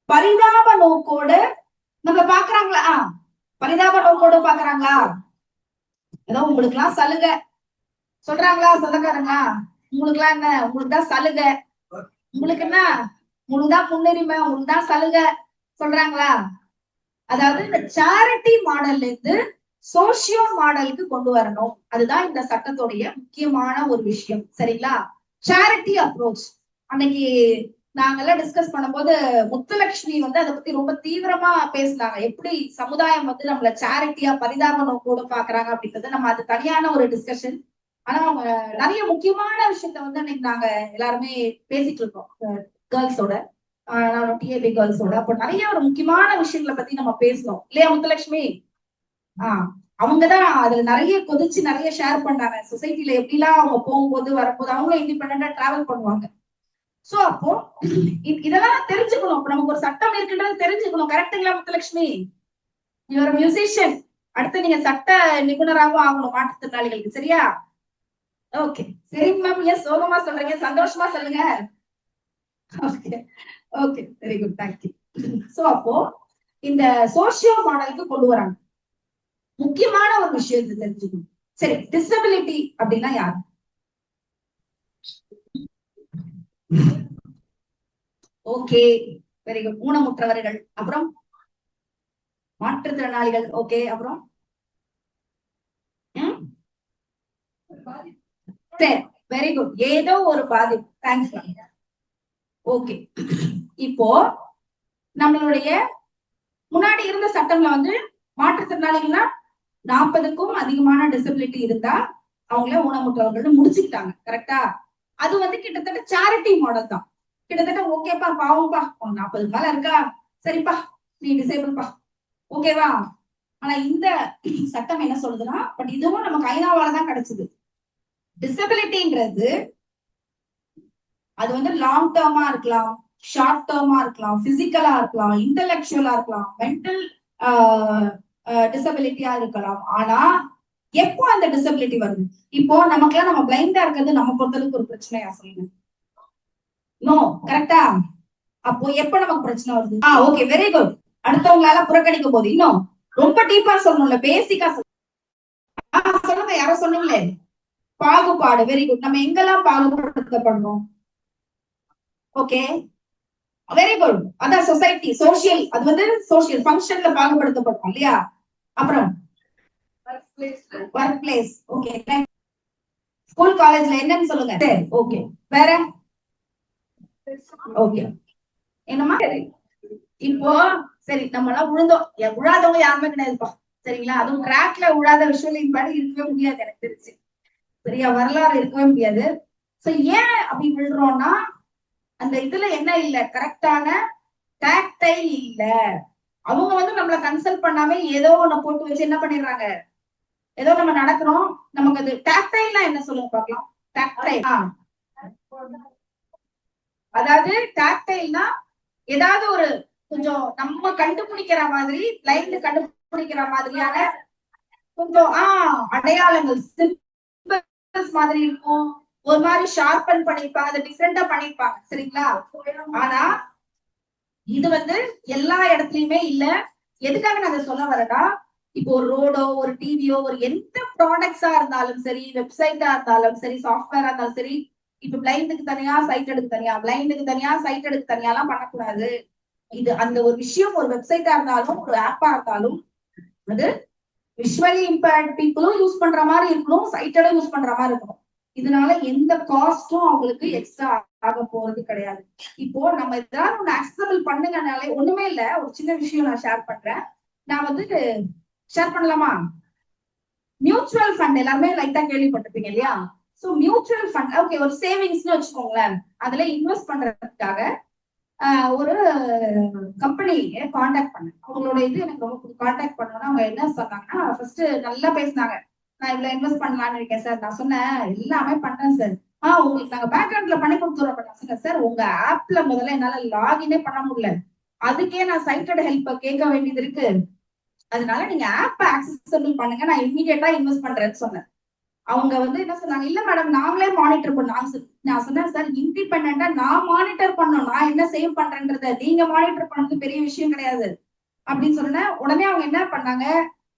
பரிதாப நோக்கோடு நம்ம பாக்குறாங்களா? பரிதாப நோக்கோடு பாக்குறாங்களா? ஏதோ உங்களுக்கு எல்லாம் சலுகை சொல்றாங்களா சொந்தக்காரங்களா? உங்களுக்கு எல்லாம் என்ன, உங்களுக்கு தான் சலுகை, உங்களுக்கு என்ன, உங்களுக்கு தான் முன்னுரிமை, உங்களுக்கு தான் சலுகை சொல்றாங்களா? அதாவது இந்த சேரிட்டி மாடல்ல இருந்து சோசியோ மாடலுக்கு கொண்டு வரணும். அதுதான் இந்த சட்டத்துடைய முக்கியமான ஒரு விஷயம். சரிங்களா? சேரிட்டி அப்ரோச் அன்னைக்கு நாங்கெல்லாம் டிஸ்கஸ் பண்ணும்போது முத்துலட்சுமி அதை பத்தி ரொம்ப தீவிரமா பேசினாங்க. எப்படி சமுதாயம் நம்மள சேரிட்டியா பரிதாப நோக்கோடு பாக்குறாங்க அப்படின்றது நம்ம அது தனியான ஒரு டிஸ்கஷன். ஆனா அவங்க நிறைய முக்கியமான விஷயத்த அன்னைக்கு நாங்க எல்லாருமே பேசிட்டு இருக்கோம் கேர்ள்ஸோட, டிஏபி கேர்ள்ஸோட. அப்போ நிறைய ஒரு முக்கியமான விஷயங்களை பத்தி நம்ம பேசணும் இல்லையா முத்துலட்சுமி? அவங்கதான் அதுல நிறைய கொதிச்சு நிறைய ஷேர் பண்ணாங்க. சொசைட்டில எப்படிலாம் அவங்க போகும்போது வரும்போது அவங்களும் இண்டிபெண்டா டிராவல் பண்ணுவாங்க. சோ அப்போ இதெல்லாம் தெரிஞ்சுக்கணும். அப்ப நமக்கு ஒரு சட்டம் இருக்குன்றது தெரிஞ்சுக்கணும். கரெக்டுங்களா முத்துலட்சுமி? இவர் மியூசிஷியன், அடுத்து நீங்க சட்ட நிபுணராகவும் ஆகணும் மாற்றுத்திறனாளிகளுக்கு. சரியா? ஓகே, சரிங்க மேம். எஸ், சோகமா சொல்றீங்க, சந்தோஷமா சொல்லுங்க. Okay okay, very good, thank you. So அப்போ இந்த சோசியோ மாடலுக்கு கொண்டு வராங்க. முக்கியமான ஒரு விஷயத்தை தெரிஞ்சுக்கணும். சரி, டிசபிலிட்டி அப்படின்னா யாரு? Okay, very good. ஊனமுற்றவர்கள், அப்புறம் மாற்றுத்திறனாளிகள். ஓகே, அப்புறம் வெரி குட், ஏதோ ஒரு பாதிப்பு. தேங்க்ஸ். ஓகே, இப்போ நம்மளுடைய முன்னாடி இருந்த சட்டம்ல மாற்றுத்திறனாளிகள்னா 40க்கும் அதிகமான டிசபிலிட்டி இருந்தா அவங்கள ஊனமுற்றவர்கள் முடிச்சுக்கிட்டாங்க. கரெக்டா? அது கிட்டத்தட்ட சேரிட்டி மாடல் தான். கிட்டத்தட்ட ஓகேப்பா, பாவம்பா, 40 மேல இருக்கா, சரிப்பா, நீ டிசேபிள்பா, ஓகேவா? ஆனா இந்த சட்டம் என்ன சொல்லுதுன்னா, பட் இதுவும் நமக்கு ஐநாவால தான் கிடைச்சது. டிசபிலிட்டின்றது அது லாங் டேர்மா இருக்கலாம், ஷார்ட் டேர்மா இருக்கலாம், பிசிக்கலா இருக்கலாம், இன்டெலெக்சுவலா இருக்கலாம், மென்டல் டிசபிலிட்டியா இருக்கலாம். ஆனா எப்போ அந்த டிசபிலிட்டி வருது? இப்போ நமக்குலாம் நம்ம பிளைண்டா இருக்கிறது நம்ம பொறுத்தளவுக்கு ஒரு பிரச்சனையா சொல்லுங்க? நோ, கரெக்டா? அப்போ எப்ப நமக்கு பிரச்சனை வருது? Okay, very good. அடுத்தவங்களால புறக்கணிக்கும் போது. இன்னும் ரொம்ப டீப்பா சொல்லணும்ல, பேசிக்கா சொல்லுங்க. யாரோ சொன்னீங்களே பாகுபாடு. Very good. நம்ம எங்கெல்லாம் பாகுபடுத்தப்படுறோம்? Okay, very good. அதான் சொசைட்டி, சோசியல், அது சோசியல் ஃபங்க்ஷன்ல பாகுபடுத்தப்படுறோம் இல்லையா? அப்புறம் ஒர்க் பிளேஸ். ஓகே, ஸ்கூல் காலேஜ்ல என்னன்னு சொல்லுங்க. சரி, ஓகே. வேற? ஓகே, என்னமா? இப்போ சரி, நம்ம எல்லாம் விழுந்தோம், விழாதவங்க யாருமே கிடையாதுப்பா. சரிங்களா? அதுவும் கிராக்ல விழாத விஷயம் பாடி இருக்கவே முடியாது எனக்கு தெரிஞ்சு. சரியா? வரலாறு இருக்கவே முடியாது. சோ ஏன் அப்படி விழுறோம்னா, அந்த இதுல என்ன இல்ல, கரெக்டான டாக்டைல் இல்ல, அவங்க வந்து நம்மள கன்சல்ட் பண்ணாம ஏதோ ஒண்ணு போட்டு வச்சு என்ன பண்ணிடுறாங்க, ஏதோ நம்ம நடக்கிறோம், நமக்கு அது டாக்டைல்னா என்ன சொல்லுங்க பார்க்கலாம். டாக்டைல், அதாவது டாக்டைல்னா ஏதாவது ஒரு கொஞ்சம் நம்ம கண்டுபிடிக்கிற மாதிரி, பிளைண்ட் கண்டுபிடிக்கிற மாதிரியான கொஞ்சம் அடையாளங்கள் மாதிரி இருக்கும். ஒரு மாதிரி ஷார்பன் பண்ணிருப்பாங்க, அதை டிஃப்ரெண்டா பண்ணிருப்பாங்க. சரிங்களா? ஆனா இது வந்து எல்லா இடத்துலயுமே இல்ல. எதுக்காக நான் அதை சொல்ல வரேன்னா, இப்போ ஒரு ரோடோ, ஒரு டிவியோ, ஒரு எந்த ப்ராடக்ட்ஸா இருந்தாலும் சரி, வெப்சைட்டா இருந்தாலும் சரி, சாஃப்ட்வேரா இருந்தாலும் சரி, இப்ப பிளைண்டுக்கு தனியா, சைட் எடுக்க தனியா, பிளைண்டுக்கு தனியா, சைட் எடுக்க தனியா எல்லாம் பண்ணக்கூடாது. இது அந்த ஒரு விஷயம் ஒரு வெப்சைட்டா இருந்தாலும், ஒரு ஆப்பா இருந்தாலும், அது விஷுவலி இம்பேர்ட் பீப்புளும் யூஸ் பண்ற மாதிரி இருக்கணும், சைட்டடும் யூஸ் பண்ற மாதிரி இருக்கணும். இதனால எந்த காஸ்டும் அவங்களுக்கு எக்ஸ்ட்ரா ஆக போறது கிடையாது. இப்போ நம்ம ஏதாவது ஒண்ணு அக்சசபிள் பண்ணுங்கனாலே ஒண்ணுமே இல்ல. ஒரு சின்ன விஷயம் நான் ஷேர் பண்றேன். நான் வந்து ஷேர் பண்ணலாமா? மியூச்சுவல் ஃபண்ட் எல்லாருமே லைட்டா கேள்விப்பட்டிருப்பீங்க இல்லையா? சோ மியூச்சுவல் ஃபண்ட், ஓகே, ஒரு சேவிங்ஸ்னு வச்சுக்கோங்களேன். அதுல இன்வெஸ்ட் பண்றதுக்காக ஒரு கம்பெனி காண்டாக்ட் பண்ணேன். அவங்களோட இது எனக்கு ரொம்ப காண்டாக்ட் பண்ணோம்னா அவங்க என்ன சொன்னாங்கன்னா, ஃபர்ஸ்ட் நல்லா பேசினாங்க. நான் இவ்வளவு இன்வெஸ்ட் பண்ணலாம்னு இருக்கேன் சார். நான் சொன்னேன் எல்லாமே பண்றேன் சார். உங்களுக்கு நாங்க பேக்ரவுண்ட்ல பண்ணி கொடுத்துறோம். நான் சொன்னேன் சார், உங்க ஆப்ல முதல்ல என்னால லாகினே பண்ண முடியல, அதுக்கே நான் சைட்டட் ஹெல்ப் கேட்க வேண்டியது இருக்கு. அதனால நீங்க ஆப் ஆக்சசபிள் பண்ணுங்க, நான் இமீடியட்டா இன்வெஸ்ட் பண்றேன்னு சொன்னேன். அவங்க வந்து என்ன சொன்னாங்க, இல்ல மேடம் நாங்களே மானிட்டர் பண்ணோம். நான் சொன்னேன் சார், இண்டிபெண்டா நான் மானிட்டர் பண்ணோம், நான் என்ன சேவ் பண்றேன்றத நீங்க மானிட்டர் பண்ணது பெரிய விஷயம் கிடையாது அப்படின்னு சொன்னேன். உடனே அவங்க என்ன பண்ணாங்க,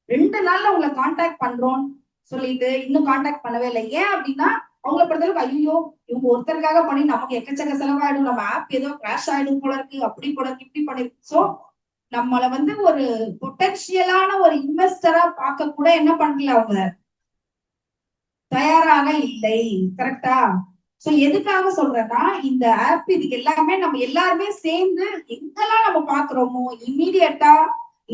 2 நாள்ல உங்களை கான்டாக்ட் பண்றோம் சொல்லிட்டு இன்னும் கான்டாக்ட் பண்ணவே இல்லை. ஏன் அப்படின்னா அவங்கள பொறுத்தளவுக்கு ஐயோ இவங்க ஒருத்தருக்காக பண்ணி நமக்கு எக்கச்சக்க செலவாயிடும், நம்ம ஆப் ஏதோ கிராஷ் ஆயிடும் போல இருக்கு, அப்படி போல இருக்கு, இப்படி பண்ணிருக்கு. சோ நம்மள வந்து ஒரு பொட்டன்ஷியலான ஒரு இன்வெஸ்டரா பார்க்க கூட என்ன பண்ணல, அவங்க தயாராக இல்லை. கரெக்டா? சோ எதுக்காக சொல்றேன்னா, இந்த ஆப் இதுக்கு எல்லாமே நம்ம எல்லாருமே சேர்ந்து எங்கெல்லாம் நம்ம பாக்குறோமோ இம்மீடியட்டா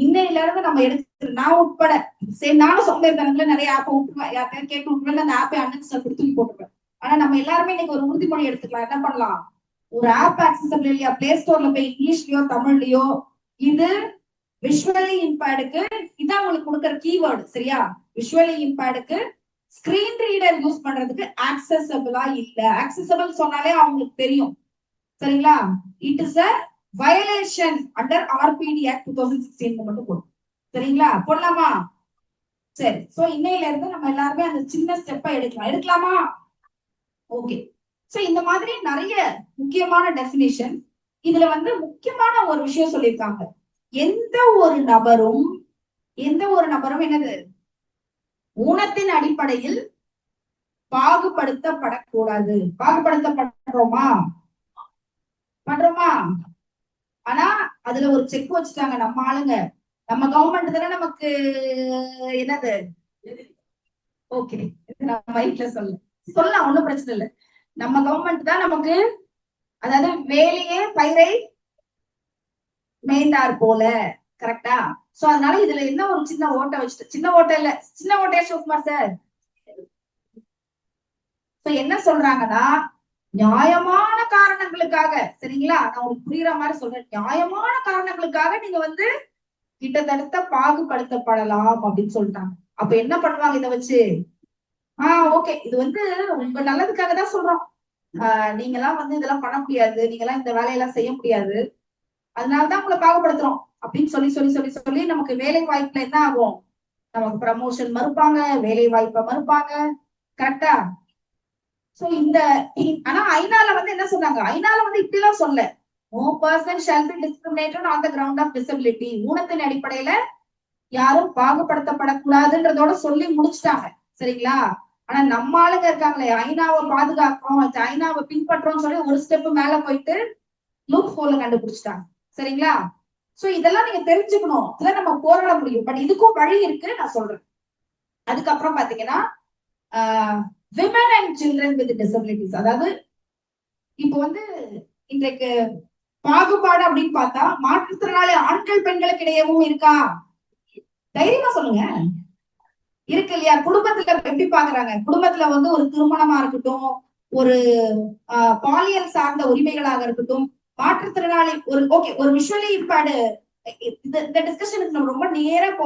இன்னையில இருந்து நம்ம எடுத்து, நான் உட்பட சரி நானும் சோம்பேறித்தனத்துல நிறைய ஆப்பை விட்டுருவேன், யார்கிட்ட கேட்டு விட்டுருவேன், அந்த ஆப்பை அன்இன்ஸ்டால் கொடுத்து தூக்கி போட்டுருவேன். ஆனா நம்ம எல்லாருமே இன்னைக்கு ஒரு உறுதிமொழி எடுத்துக்கலாம். என்ன பண்ணலாம், ஒரு ஆப் ஆக்சசபிள் இல்லையா, பிளே ஸ்டோர்ல போய் இங்கிலீஷ்லயோ தமிழ்லயோ இது விஷுவலி இம்பேர்டுக்கு, இதான் உங்களுக்கு கொடுக்குற கீவேர்டு. சரியா? விஷுவலி இம்பேர்டுக்கு ஸ்கிரீன் ரீடர் யூஸ் பண்றதுக்கு ஆக்சசபிளா இல்ல. ஆக்சசபிள் சொன்னாலே அவங்களுக்கு தெரியும். சரிங்களா? It is a violation under RPD act 2016 மட்டும் போடும். சரிங்களா? போடலாமா? சரி. சோ இன்னையில இருந்து நம்ம எல்லாருமே அந்த சின்ன ஸ்டெப்பை எடுக்கலாமா? ஓகே. சோ இந்த மாதிரி நிறைய முக்கியமான டெபினிஷன். இதுல வந்து முக்கியமான ஒரு விஷயம் சொல்லியிருக்காங்க. எந்த ஒரு நபரும் என்னது, ஊனத்தின் அடிப்படையில் பாகுபடுத்தப்படக்கூடாது. பாகுபடுத்தப்படுறோமா? பண்றோமா? ஆனா அதுல ஒரு செக் வச்சுட்டாங்க நம்ம ஆளுங்க. நம்ம கவர்மெண்ட் தானே நமக்கு என்னது, ஓகே நம்ம மைக்ல சொல்லலாம், ஒண்ணும் பிரச்சனை இல்லை. நம்ம கவர்மெண்ட் தான் நமக்கு, அதாவது வேலையே பயிரை மேய்ந்தார் போல. கரெக்டா? சோ அதனால இதுல என்ன ஒரு சின்ன ஓட்டை வச்சுட்டு, சின்ன ஓட்டை இல்ல, சின்ன ஓட்டையா சிவகுமார் சார் என்ன சொல்றாங்கன்னா, நியாயமான காரணங்களுக்காக, சரிங்களா, நான் உங்களுக்கு புரியுற மாதிரி சொல்றேன், நியாயமான காரணங்களுக்காக நீங்க வந்து கிட்டத்தட்ட பாகுபடுத்தப்படலாம் அப்படின்னு சொல்லிட்டாங்க. அப்ப என்ன பண்ணுவாங்க இதை வச்சு, ஓகே இது வந்து உங்க நல்லதுக்காக தான் சொல்றோம், நீங்க எல்லாம் வந்து இதெல்லாம் பண்ண முடியாது, நீங்க எல்லாம் இந்த வேலையெல்லாம் செய்ய முடியாது, அதனாலதான் உங்களை பாகுபடுத்துறோம் அப்படின்னு சொல்லி சொல்லி சொல்லி சொல்லி நமக்கு வேலை வாய்ப்புல என்ன ஆகும், நமக்கு ப்ரமோஷன் மறுப்பாங்க, வேலை வாய்ப்பை மறுப்பாங்க. கரெக்டா? சோ இந்த ஆனா ஐநால வந்து என்ன சொன்னாங்க, ஐநால வந்து இப்படி எல்லாம் சொல்ல, no person shall be discriminated on the ground of disability. ஊனத்தின் அடிப்படையில யாரும் பாகுபடுத்தப்படக்கூடாதுன்றதோட சொல்லி முடிச்சுட்டாங்க. சரிங்களா? ஆனா நம்ம ஆளுங்க இருக்காங்களே, ஐநாவை பாதுகாக்கிறோம், ஐநாவை பின்பற்றோம்னு சொல்லி ஒரு ஸ்டெப் மேல போயிட்டு லூப் ஹோல கண்டுபிடிச்சிட்டாங்க. சரிங்களா? சோ இதெல்லாம் நீங்க தெரிஞ்சுக்கணும், இதெல்லாம் நம்ம போராட முடியும். பட் இதுக்கும் வழி இருக்கு, நான் சொல்றேன். அதுக்கப்புறம் பாத்தீங்கன்னா women and children with disabilities. அதாவது இப்போ வந்து இன்றைக்கு பாகுபாடு அப்படின்னு பார்த்தா மாற்றுத்திறனாளி ஆண்கள் பெண்களுக்கு இடையவும் இருக்கா? தைரியமா சொல்லுங்க. இருக்கு இல்லையா? குடும்பத்துல எப்படி பாக்குறாங்க, குடும்பத்துல வந்து ஒரு திருமணமா இருக்கட்டும், ஒரு பாலியல் சார்ந்த உரிமைகளாக இருக்கட்டும், மாற்றுத்திறனாளி ஒரு ஓகே ஒரு விஷுவலி இம்பேர்டு இந்த டிஸ்கஷனுக்கு நம்ம ரொம்ப நேரம்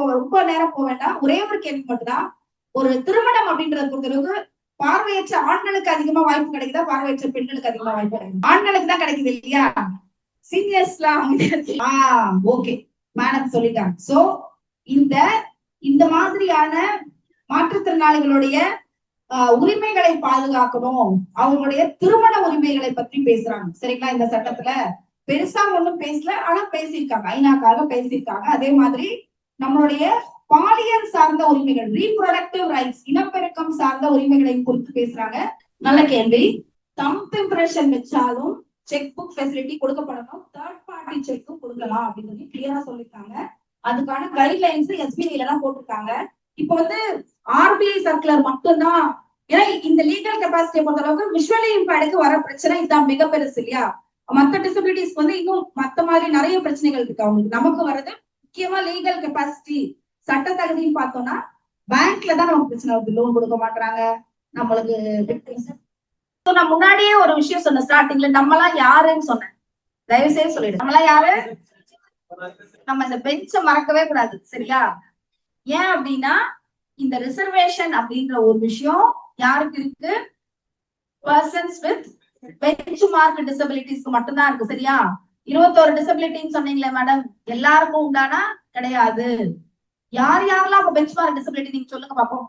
போக வேண்டாம். ஒரே ஒரு கேள்வி மட்டும்தான். ஒரு திருமணம் அப்படின்றத பொறுத்தளவுக்கு பார்வையற்ற ஆண்களுக்கு அதிகமா வாய்ப்பு கிடைக்குதா, பார்வையற்ற பெண்களுக்கு அதிகமா வாய்ப்பு கிடைக்குது? ஆண்களுக்கு தான் கிடைக்குது இல்லையா? சீனியர்ஸ்லாம் ஓகே, மேடம் சொல்லிட்டாங்க. சோ இந்த மாதிரியான மாற்றுத்திறனாளிகளுடைய உரிமைகளை பாதுகாக்கணும், அவங்களுடைய திருமண உரிமைகளை பற்றி பேசுறாங்க. சரிங்களா? இந்த சட்டத்துல பெருசா ஒண்ணும் பேசல, ஆனா பேசியிருக்காங்க, ஐநாக்காக பேசியிருக்காங்க. அதே மாதிரி நம்மளுடைய பாலியல் சார்ந்த உரிமைகள், ரீப்ரொடக்டிவ் ரைட்ஸ், இனப்பெருக்கம் சார்ந்த உரிமைகளை குறித்து பேசுறாங்க. நல்ல கேள்வி. தம்ப் இம்ப்ரெஷன் வச்சாலும் செக் புக் ஃபெசிலிட்டி கொடுக்கப்படணும், தேர்ட் பார்ட்டி செக்கும் கொடுக்கலாம் அப்படின்னு சொல்லி கிளியரா சொல்லிருக்காங்க. அதுக்கான கைட்லைன்ஸ் எஸ்பிஐல எல்லாம் போட்டிருக்காங்க. இப்போ வந்து ஆர்பிஐ சர்க்குலர் மட்டும்தான், ஏன்னா இந்த லீகல் கெப்பாசிட்டியை பொறுத்த அளவுக்கு விஷுவலி இம்பேர்டுக்கு வர பிரச்சனை இதுதான் மிக பெருசு இல்லையா? மத்த டிசபிலிட்டிஸ்க்கு வந்து இன்னும் மத்த மாதிரி நிறைய பிரச்சனைகள் இருக்கு அவங்களுக்கு. நமக்கு வர்றது முக்கியமா லீகல் கெப்பாசிட்டி, சட்ட தகுதின்னு பார்த்தோம்னா பேங்க்ல தான் நமக்கு பிரச்சனை வருது, லோன் கொடுக்க மாட்டாங்க நம்மளுக்கு. நான் முன்னாடியே ஒரு விஷயம் சொன்னேன் ஸ்டார்டிங்ல, நம்மலாம் யாருன்னு சொன்னேன், தயவு செய்து சொல்லிடு. நம்மளாம் யாரு? நம்ம இந்த பெஞ்ச மறக்கவே கூடாது, சரியா? ஏன் அப்படின்னா இந்த ரிசர்வேஷன் அப்படின்ற ஒரு விஷயம் யாருக்கு இருக்கு? பர்சன்ஸ் வித் பெஞ்ச் மார்க் டிசபிலிட்டிஸ்க்கு மட்டும்தான் இருக்கு, சரியா? 21 டிசபிலிட்டின்னு சொன்னீங்களே மேடம், எல்லாருக்கும் உண்டானா கிடையாது. யார் யாரெல்லாம் பெஞ்ச் மார்க் டிசபிலிட்டி நீங்க சொல்லுங்க பாப்போம்.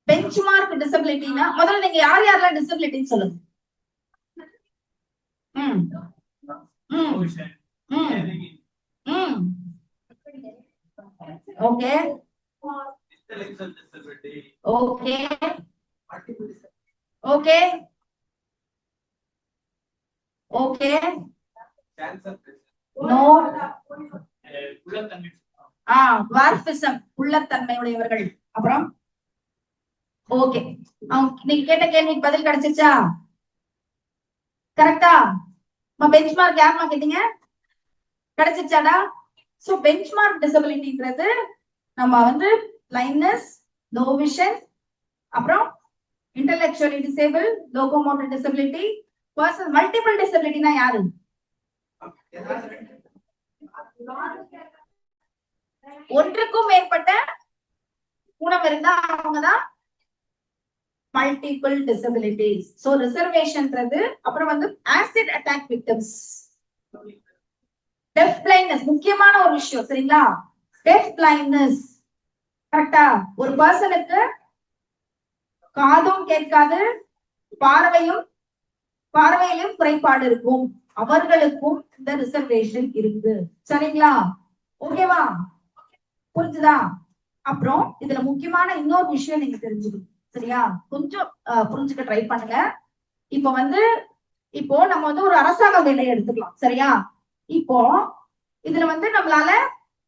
பெஞ்ச் மார்க் டிசபிலிட்டினா முதல்ல நீங்க யார் யாரெல்லாம் டிசபிலிட்டின்னு சொல்லுங்க. Okay okay okay okay no dwarfism, உள்ளத்தன்மை உடையவர்கள். அப்புறம் ஓகே, நீங்க கேட்ட கேள்விக்கு பதில் கிடைச்சிருச்சா? கரெக்டா? பெஞ்ச் மார்க் யாருமா கேட்டீங்க? கிடைச்சிருச்சாடா? சோ பெஞ்ச் மார்க் டிசபிலிட்டின்றது நம்ம வந்து பிளைண்ட்னஸ், லோ விஷன், அப்புறம் intellectually disable, locomotor disability, person. Multiple டிசபிலிட்டினா யாரு? ஒன்றுக்கும் மேற்பட்ட ஊனம் இருந்தா அவங்கதான் மல்டிபிள் டிசபிலிட்டிஸ். சோ ரிசர்வேஷன்ன்றது. அப்புறம் வந்து acid attack victims, deaf blindness, முக்கியமான ஒரு விஷயம், சரிங்களா? டெஃப் பிளைண்ட்னஸ் கரெக்டா? ஒரு பர்சனுக்கு காதும் கேட்காது, பார்வையிலும் குறைபாடு இருக்கும், அவர்களுக்கும் இந்த ரிசர்வேஷன் இருக்கு, சரிங்களா? ஓகேவா? புரிஞ்சுதா? அப்புறம் இதுல முக்கியமான இன்னொரு விஷயம் நீங்க தெரிஞ்சுக்கணும், சரியா? கொஞ்சம் புரிஞ்சுக்க ட்ரை பண்ணுங்க. இப்போ நம்ம வந்து ஒரு அரசாங்க வேலையை எடுத்துக்கலாம், சரியா? இப்போ இதுல வந்து நம்மளால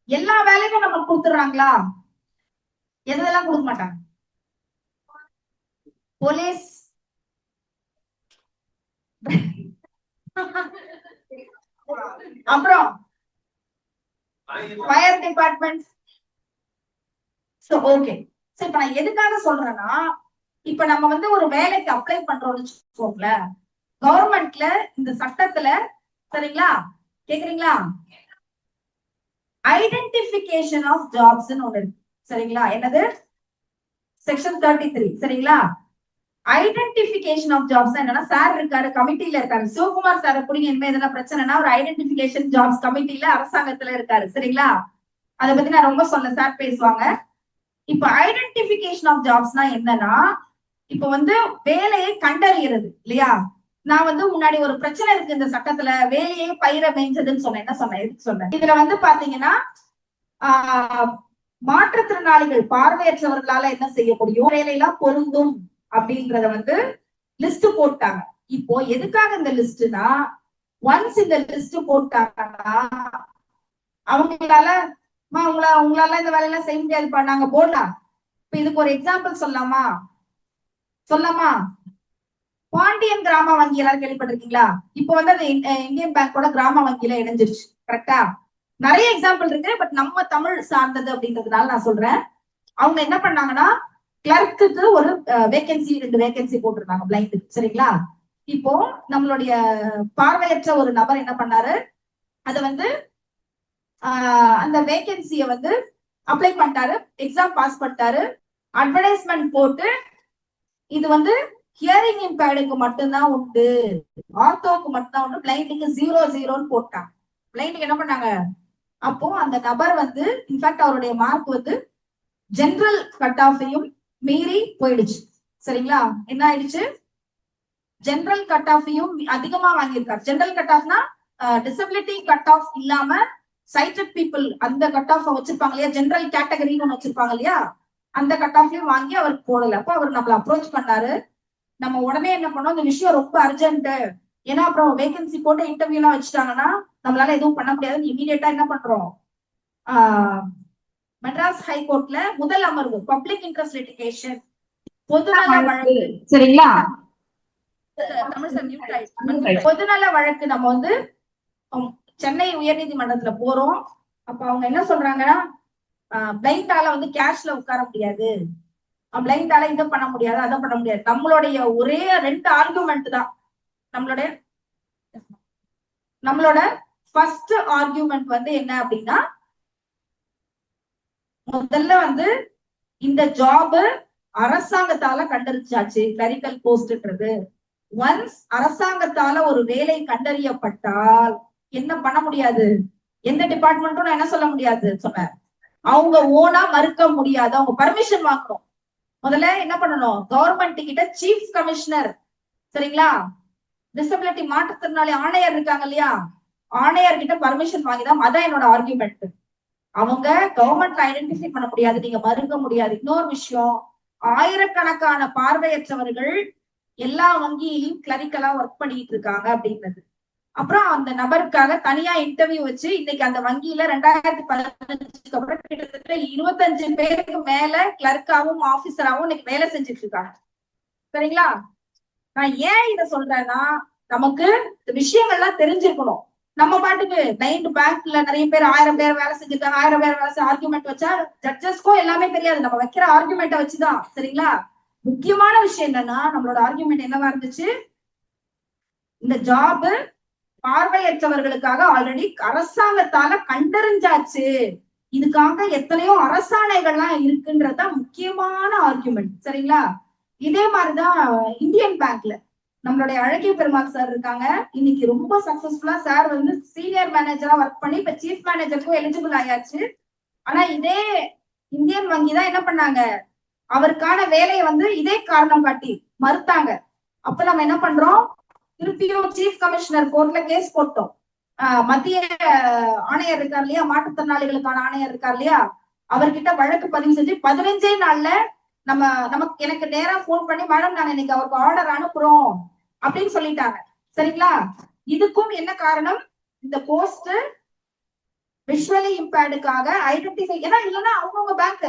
எல்லா வேலையும் நம்ம கொடுத்துடுறாங்களா? எதெல்லாம் கொடுக்க மாட்டாங்க? போலீஸ், அப்புறம் ஃபயர் டிபார்ட்மெண்ட். ஓகே, இப்ப நான் எதுக்காக சொல்றேன்னா, இப்ப நம்ம வந்து ஒரு வேலைக்கு அப்ளை பண்றோம்னு வச்சுக்கோங்களேன், கவர்மெண்ட்ல இந்த சட்டத்துல, சரிங்களா? கேக்குறீங்களா? ஐடென்டிபிகேஷன் ஆஃப் ஜாப்ஸ் ஒண்ணு இருக்கு, சரிங்களா? என்னது? செக்ஷன் 33, சரிங்களா? ஐடென்டிபிகேஷன் ஆஃப் ஜாப்ஸ் என்னன்னா, சார் இருக்காரு, கமிட்டில இருக்காரு, சிவகுமார் சார் புடிங்க, இனிமே எதனா பிரச்சனைனா ஒரு ஐடென்டிபிகேஷன் ஜாப்ஸ் கமிட்டில அரசாங்கத்துல இருக்காரு, சரிங்களா? அதை பத்தி நான் ரொம்ப சொல்ல, சார் பேசுவாங்க. இப்ப ஐடென்டிபிகேஷன் ஆஃப் ஜாப்ஸ்னா என்னன்னா, இப்ப வந்து வேலையை கண்டறியறது இல்லையா? நான் வந்து முன்னாடி ஒரு பிரச்சனை இருக்கு இந்த சட்டத்துல, வேலையை பயிர மேய்ஞ்சதுன்னு சொன்னேன். என்ன சொன்னேன்? எதுக்கு சொன்னேன்? இதுல வந்து பாத்தீங்கன்னா மாற்றுத்திறனாளிகள், பார்வையற்றவர்களால என்ன செய்ய முடியும், வேலையெல்லாம் பொருந்தும் அப்படின்றத வந்து லிஸ்ட் போட்டாங்க. இப்போ எதுக்காக இந்த லிஸ்ட்னா, ஒன்ஸ் இந்த லிஸ்ட் போட்டாங்கன்னா அவங்களால உங்களால இந்த வேலையெல்லாம் செய்ய முடியாதுப்பா, நாங்க போடலாம். இப்ப இதுக்கு ஒரு எக்ஸாம்பிள் சொல்லலாமா? பாண்டியன் கிராம வங்கி எல்லாரும் கேள்விப்பட்டிருக்கீங்களா? இப்போ வந்து அது இந்தியன் பேங்கோட கிராம வங்கியில இணைஞ்சிருச்சு, கரெக்டா? நிறைய எக்ஸாம்பிள் இருக்கு, பட் நம்ம தமிழ் சார்ந்தது அப்படின்றதுனால நான் சொல்றேன். அவங்க என்ன பண்ணாங்கன்னா, கிளர்க்குக்கு ஒரு வேகன்சி, 2 வேகன்சி போட்டிருந்தாங்க பிளைண்டுக்கு, சரிங்களா? இப்போ நம்மளுடைய பார்வையற்ற ஒரு நபர் என்ன பண்ணாரு, அதை வந்து அந்த வேகன்சிய வந்து அப்ளை பண்ணிட்டாரு, எக்ஸாம் பாஸ் பண்ணிட்டாரு, அட்வர்டைஸ்மெண்ட் போட்டு இது வந்து ஹியரிங் இம்பேர்டுக்கு மட்டும்தான் உண்டு, ஆர்த்தோக்கு மட்டும்தான் உண்டு, பிளைண்டுக்கு 0 போட்டாங்க. பிளைண்டுக்கு என்ன பண்ணாங்க? அப்போ அந்த நபர் வந்து இன்ஃபேக்ட் அவருடைய மார்க் வந்து ஜெனரல் கட் ஆஃபையும் மீறி போயிடுச்சு. சரிங்களா? என்ன ஆயிடுச்சு? ஜெனரல் கட் ஆஃபையும் அதிகமா வாங்கியிருக்காரு. ஜெனரல் கட் ஆஃப்னா டிசபிலிட்டி கட் ஆஃப் இல்லாம சைட்டட் பீப்புள் அந்த கட் ஆஃப் வச்சிருப்பாங்க இல்லையா, ஜெனரல் கேட்டகரின்னு ஒண்ணு வச்சிருப்பாங்க இல்லையா, அந்த கட் ஆஃப்லயும் வாங்கி அவருக்கு போடல. அப்போ அவர் நம்மள அப்ரோச் பண்ணாரு. நம்ம உடனே என்ன பண்ணோம், இந்த விஷயம் ரொம்ப அர்ஜென்ட், ஏன்னா அப்புறம் வேகன்சி போட்டு இன்டர்வியூ எல்லாம் வச்சுட்டாங்கன்னா நம்மளால எதுவும் பண்ண முடியாதுன்னு இமீடியட்டா என்ன பண்றோம், மெட்ராஸ் ஹைகோர்ட்ல முதல் அமர்வு பப்ளிக் இன்ட்ரெஸ்ட் லிட்டிகேஷன் பொதுநல வழக்கு. சரிங்களா? பொதுநல வழக்கு நம்ம வந்து சென்னை உயர்நீதிமன்றத்துல போறோம். அப்ப அவங்க என்ன சொல்றாங்கன்னா, பிளைண்டால வந்து கேஷ்ல உட்கார முடியாது, பிளைண்டால இதை பண்ண முடியாது, அதை பண்ண முடியாது. நம்மளுடைய ஒரே 2 ஆர்குமெண்ட் தான். நம்மளோட ஃபர்ஸ்ட் ஆர்குமெண்ட் வந்து என்ன அப்படின்னா, முதல்ல வந்து இந்த ஜாப் அரசாங்கத்தால கண்டறிஞ்சாச்சு, கிளரிக்கல் போஸ்ட்ன்றது. ஒன்ஸ் அரசாங்கத்தால ஒரு வேலை கண்டறியப்பட்டால் என்ன பண்ண முடியாது, எந்த டிபார்ட்மெண்ட்டும் என்ன சொல்ல முடியாது சொன்னார், அவங்க ஓனா மறுக்க முடியாது, அவங்க பர்மிஷன் வாங்கணும். முதல்ல என்ன பண்ணணும், கவர்மெண்ட் கிட்ட சீஃப் கமிஷனர், சரிங்களா, டிசபிலிட்டி மாற்றுத்திறனாளி ஆணையர் இருக்காங்க இல்லையா, ஆணையர் கிட்ட பர்மிஷன் வாங்கிதான். அதான் என்னோட ஆர்குமெண்ட். அவங்க கவர்மெண்ட் ஐடென்டிஃபை பண்ண முடியாது, நீங்க மறுக்க முடியாது. இன்னொரு விஷயம், ஆயிரக்கணக்கான பார்வையற்றவர்கள் எல்லா வங்கியிலையும் கிளரிக்கலா ஒர்க் பண்ணிட்டு இருக்காங்க அப்படின்றது. அப்புறம் அந்த நபருக்காக தனியா இன்டர்வியூ வச்சு இன்னைக்கு அந்த வங்கியில 2015 அப்புறம் கிட்டத்தட்ட 25 பேருக்கு மேல கிளர்க்காவும் ஆபீசராவும் இன்னைக்கு வேலை செஞ்சுட்டு இருக்காங்க. சரிங்களா? நான் ஏன் இத சொல்றேன்னா, நமக்கு விஷயங்கள்லாம் தெரிஞ்சிருக்கணும். நம்ம பாட்டுக்கு பிளைண்ட் பேங்க்ல நிறைய பேர் 1000 பேர் வேலை செஞ்சிருக்காங்க, 1000 பேர் வேலை ஆர்குமெண்ட் வச்சா ஜட்ஜஸ்க்கும் எல்லாமே தெரியாது, நம்ம வைக்கிற ஆர்குமெண்ட்டை வச்சுதான். சரிங்களா? முக்கியமான விஷயம் என்னன்னா, நம்மளோட ஆர்குமெண்ட் என்னவா இருந்துச்சு, இந்த ஜாப் பார்வையற்றவர்களுக்காக ஆல்ரெடி அரசாங்கத்தால கண்டறிஞ்சாச்சு, இதுக்காக எத்தனையோ அரசாணைகள்லாம் இருக்குன்றத முக்கியமான ஆர்குமெண்ட். சரிங்களா? இதே மாதிரிதான் இந்தியன் பேங்க்ல நம்மளுடைய அழகிய பெருமாள் சார் இருக்காங்க. இன்னைக்கு ரொம்ப சக்சஸ்ஃபுல்லா சார் வந்து சீனியர் மேனேஜரா ஒர்க் பண்ணி இப்ப சீஃப் மேனேஜருக்கும் எலிஜிபிள் ஆயாச்சு. ஆனா இதே இந்தியன் வங்கி தான் என்ன பண்ணாங்க, அவருக்கான வேலையை வந்து இதே காரணம் காட்டி மறுத்தாங்க. அப்ப நம்ம என்ன பண்றோம், திருப்பியும் சீஃப் கமிஷனர் கோர்ட்ல கேஸ் போட்டோம். மத்திய ஆணையர் இருக்கார் இல்லையா, மாற்றுத்திறனாளிகளுக்கான ஆணையர் இருக்கார் இல்லையா, அவர்கிட்ட வழக்கு பதிவு செஞ்சு 15 நாள்ல நமக்கு எனக்கு நேரா போன் பண்ணி, மேடம் நாங்க இன்னைக்கு அவருக்கு ஆர்டர் அனுப்புறோம் அப்படின்னு சொல்லிட்டாங்க. சரிங்களா? இதுக்கும் என்ன காரணம், இந்த போஸ்ட் விஷுவலி இம்பேர்டுக்காக ஐடென்டிஃபை, ஏன்னா இல்லைன்னா அவங்கவுங்க பேங்க்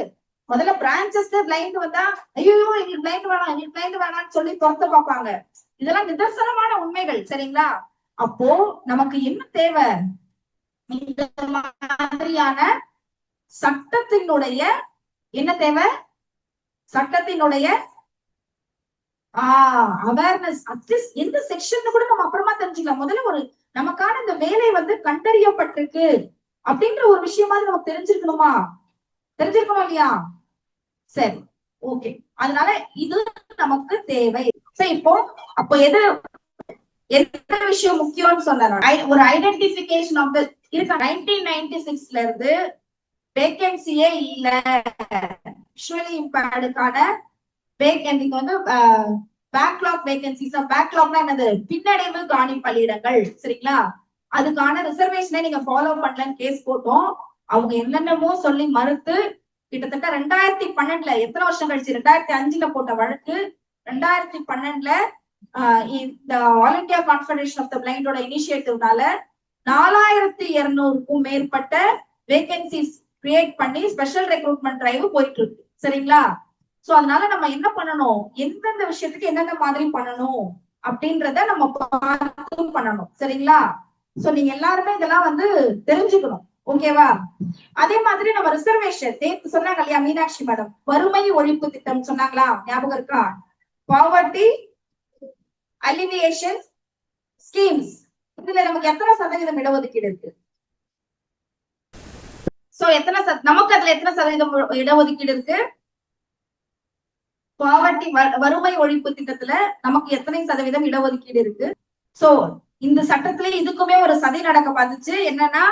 முதல்ல பிரான்சஸ் பிளைண்ட் வந்தா ஐயோ எங்களுக்கு பிளைண்ட் வேணாம், எங்களுக்கு பிளைண்ட் வேணாம்னு சொல்லி துரத்த பார்ப்பாங்க. இதெல்லாம் நிதர்சனமான உண்மைகள். சரிங்களா? அப்போ நமக்கு என்ன தேவை, இந்த மாதிரியான சட்டத்தினுடைய என்ன தேவை, சட்டத்தினுடைய அவேர்னஸ். அட்லீஸ்ட் எந்த செக்ஷன் கூட நம்ம அப்புறமா தெரிஞ்சுக்கலாம். முதல்ல ஒரு நமக்கான இந்த வேலை வந்து கண்டறியப்பட்டிருக்கு அப்படின்ற ஒரு விஷயமாவது நமக்கு தெரிஞ்சிருக்கணுமா, தெரிஞ்சிருக்கணும் இல்லையா? சரி, ஓகே. அதனால இது நமக்கு தேவை. சரி, இப்போ அப்போ எது எந்த விஷயம் முக்கியம்னு சொன்னாங்க, ஒரு ஐடென்டிபிகேஷன் ஆஃப் தி இருக்க. 1996ல இருந்து வேகன்சியே இல்ல விஷுவலி இம்பேர்டுக்கான வேகன்சிக்கு வந்து பேக்லாக் வேகன்சிஸ். பேக்லாக்னா என்னது, பின்னடைவு காணி பள்ளியிடங்கள். சரிங்களா? அதுக்கான ரிசர்வேஷனை நீங்க ஃபாலோ பண்ணலன்னு கேஸ் போட்டோம். அவங்க என்னென்னமோ சொல்லி மறுத்து கிட்டத்தட்ட 2012 எத்தனை வருஷம் கழிச்சு, 2005ல போட்ட வழக்கு 2012 இந்த all India confederation of the பிளைண்டோட இனிஷியேட்டிவ்னால 4200க்கும் மேற்பட்ட வேகன்சிஸ் கிரியேட் பண்ணி ஸ்பெஷல் ரெக்ரூட்மெண்ட் டிரைவ் போயிட்டு இருக்கு. சரிங்களா? சோ அதனால நம்ம என்ன பண்ணணும், எந்தெந்த விஷயத்துக்கு என்னென்ன மாதிரி பண்ணணும் அப்படின்றத நம்ம பார்த்து பண்ணணும். சரிங்களா? சோ நீங்க எல்லாருமே இதெல்லாம் வந்து தெரிஞ்சுக்கணும். ஓகேவா? அதே மாதிரி நம்ம ரிசர்வேஷன் நேத்து சொன்னாங்க இல்லையா மீனாட்சி மேடம், வறுமை ஒழிப்பு திட்டம் சொன்னாங்களா, ஞாபகம் இருக்கா? பாவர்ட்டி அலிவியேஷன் ஸ்கீம்ஸ், இதுல நமக்கு எத்தனை சதவீதம் இடஒதுக்கீடு இருக்கு? சோ எத்தனை நமக்கு அதுல எத்தனை சதவீதம் இடஒதுக்கீடு இருக்கு? பாவர்ட்டி வறுமை ஒழிப்பு திட்டத்துல நமக்கு எத்தனை சதவீதம் இடஒதுக்கீடு இருக்கு? சோ இந்த சட்டத்துல இதுக்குமே ஒரு சதி நடக்க பார்த்துச்சு. என்னன்னா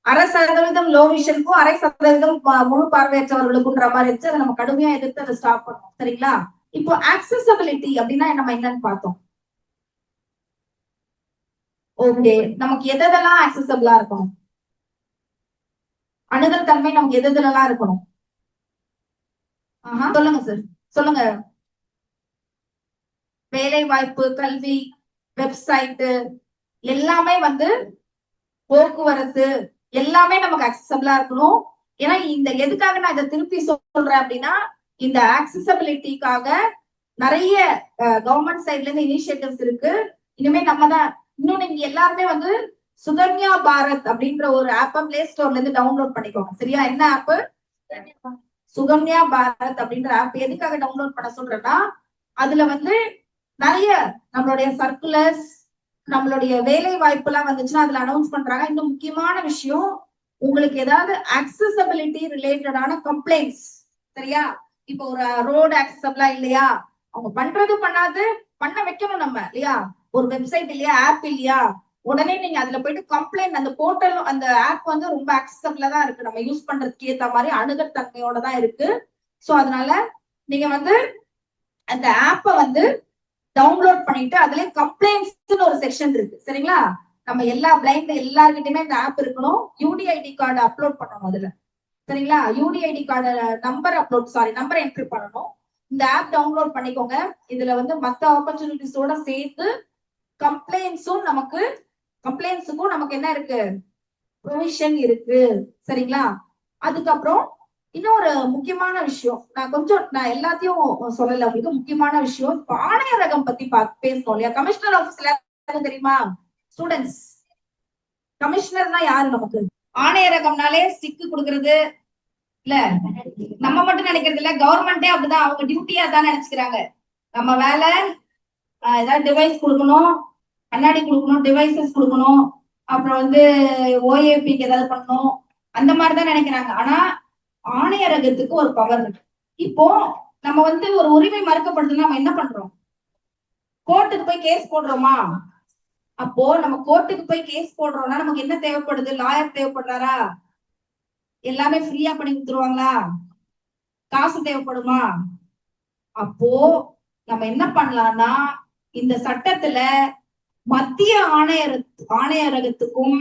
1/2% லோ விஷனுக்கும் 1/2% முழு பார்வையற்றவர்களுக்குன்ற மாதிரி இருந்துச்சு. அதை நம்ம கடுமையா எதிர்த்து அதை ஸ்டாப் பண்ணோம். சரிங்களா? இப்போ ஆக்சசபிலிட்டி அப்படின்னா நம்ம என்னன்னு பார்த்தோம். ஓகே, நமக்கு எதெல்லாம் ஆக்சசபிளா இருக்கணும்? அணுகல் தன்மை நமக்கு எதெல்லாம் இருக்கணும்? சொல்லுங்க சார், சொல்லுங்க. வேலை வாய்ப்பு, கல்வி, வெப்சைட் எல்லாமே வந்து போக்குவரத்து எல்லாமே நமக்கு அக்சசபிளா இருக்கணும். ஏன்னா இந்த எதுக்காக நான் இதை திருப்பி சொல்றேன் அப்படின்னா, இந்த ஆக்சசபிலிட்டிக்காக நிறைய கவர்மெண்ட் சைட்ல இருந்து இனிஷியேட்டிவ்ஸ் இருக்கு. இனிமே நம்ம தான் இன்னும் நீங்க எல்லாருமே வந்து சுகன்யா பாரத் அப்படின்ற ஒரு ஆப்பை பிளே ஸ்டோர்ல இருந்து டவுன்லோட் பண்ணிக்கோங்க. சரியா? என்ன ஆப்? சுகன்யா பாரத் அப்படின்ற ஆப். எதுக்காக டவுன்லோட் பண்ண சொல்றேன்னா, அதுல வந்து நிறைய நம்மளுடைய சர்க்குலர்ஸ், நம்மளுடைய வேலை வாய்ப்பு எல்லாம் வந்துச்சுன்னா அதுல அனௌன்ஸ் பண்றாங்க. இன்னும் முக்கியமான விஷயம், உங்களுக்கு ஏதாவது ஆக்சசபிலிட்டி ரிலேட்டடான கம்ப்ளைண்ட்ஸ், சரியா? இப்போ ஒரு ரோடு ஆக்சசபிளா இல்லையா, அவங்க பண்றது பண்ணாது பண்ண வைக்கணும் நம்ம, இல்லையா? ஒரு வெப்சைட் இல்லையா, ஆப் இல்லையா, உடனே நீங்க அதுல போயிட்டு கம்ப்ளைண்ட், அந்த போர்ட்டல், அந்த ஆப் வந்து ரொம்ப ஆக்சசபிளா தான் இருக்கு, நம்ம யூஸ் பண்றதுக்கு ஏத்த மாதிரி அணுகத்தன்மையோட தான் இருக்கு. சோ அதனால நீங்க வந்து அந்த ஆப்பை வந்து டவுன்லோட் பண்ணிட்டு அதுல கம்ப்ளைண்ட்ஸ் ஒரு செக்ஷன் இருக்கு. சரிங்களா? நம்ம எல்லா பிளைண்ட் எல்லார்கிட்டயுமே இந்த ஆப் இருக்கணும். யூடிஐடி கார்டு அப்லோட் பண்ணணும் அதுல. சரிங்களா? UDID card number number entry பண்ணணும். இந்த ஆப் டவுன்லோட் பண்ணிக்கோங்க. இதுல வந்து மத்த ஆப்பர்ச்சுனிட்டிஸோட சேர்த்து கம்ப்ளைண்ட்ஸுக்கும் நமக்கு என்ன இருக்கு? ப்ரொவிஷன் இருக்கு. சரிங்களா? அதுக்கப்புறம் இன்னொரு முக்கியமான விஷயம், நான் எல்லாத்தையும் சொல்லல, உங்களுக்கு முக்கியமான விஷயம், இப்ப ஆணையரகம் பத்தி பேசணும் இல்லையா? கமிஷனர் ஆபீஸ்ல தெரியுமா ஸ்டூடெண்ட்ஸ்? கமிஷனர்னா யாரு நமக்கு? ஆணையரகம்னாலே ஸ்டிக் கொடுக்கறது இல்ல, நம்ம மட்டும் நினைக்கிறது இல்ல, கவர்மெண்டே அப்படிதான், அவங்க டியூட்டியா தான் நினைச்சுக்கிறாங்க. நம்ம வேலை ஏதாவது டிவைஸ் கொடுக்கணும், கண்ணாடி கொடுக்கணும், டிவைசஸ் கொடுக்கணும், அப்புறம் வந்து ஓஏபிக்கு ஏதாவது பண்ணணும், அந்த மாதிரிதான் நினைக்கிறாங்க. ஆனா ஆணையரகத்துக்கு ஒரு பவர் இருக்கு. இப்போ நம்ம வந்து ஒரு உரிமை மறுக்கப்படுதுன்னா நம்ம என்ன பண்றோம்? கோர்ட்டுக்கு போய் கேஸ் போடுறோமா? அப்போ நம்ம கோர்ட்டுக்கு போய் கேஸ் போடுறோம்னா நமக்கு என்ன தேவைப்படுது? லாயர் தேவைப்படுறாரா? எல்லாமே ஃப்ரீயா பண்ணி கொடுத்துருவாங்களா? காசு தேவைப்படுமா? அப்போ நம்ம என்ன பண்ணலாம்னா, இந்த சட்டத்துல மத்திய ஆணையரகத்துக்கும்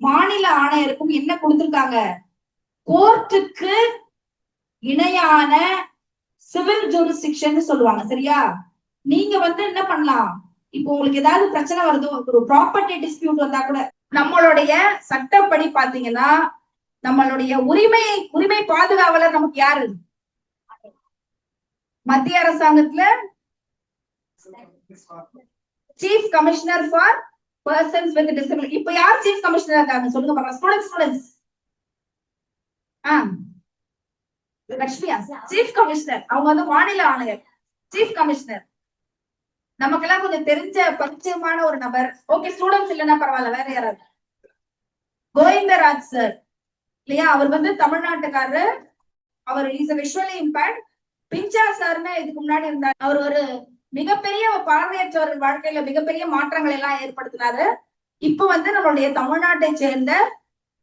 மாநில ஆணையருக்கும் என்ன கொடுத்திருக்காங்க? கோர்ட்டுக்கு இணையான சிவில் ஜூரிஸ்டிக்ஷன் சொல்லுவாங்க. சரியா? நீங்க வந்து என்ன பண்ணலாம், இப்போ உங்களுக்கு ஏதாவது பிரச்சனை வருது, ஒரு ப்ராப்பர்ட்டி டிஸ்பியூட் வந்தா கூட நம்மளுடைய சட்டப்படி பாத்தீங்கன்னா நம்மளுடைய உரிமை பாதுகாவலர் நமக்கு யாரு? மத்திய அரசாங்கத்துல chief commissioner for persons with disability. இப்ப யார் சீஃப் கமிஷனர் இருக்காங்க சொல்லுங்க பாக்கலாம். ஸ்டூடெண்ட்ஸ் லட்சுமியா சீஃப் கமிஷனர், அவங்க வந்து மாநில ஆணையர் சீஃப் கமிஷனர். நமக்கெல்லாம் கொஞ்சம் தெரிஞ்ச பரிச்சயமான ஒரு நபர். ஓகே, ஸ்டூடெண்ட்ஸ் இல்லைன்னா பரவாயில்ல, வேற யாராவது? கோவிந்தராஜ் சார் இல்லையா? அவர் வந்து தமிழ்நாட்டுக்காரரு. அவர் இஸ் விஷுவலி இம்பேர்ட். பிஞ்சா சார்னு இதுக்கு முன்னாடி இருந்தார். அவர் ஒரு மிகப்பெரிய பார்வையற்றவர் வாழ்க்கையில மிகப்பெரிய மாற்றங்கள் எல்லாம் ஏற்படுத்தினாரு. இப்ப வந்து நம்மளுடைய தமிழ்நாட்டை சேர்ந்த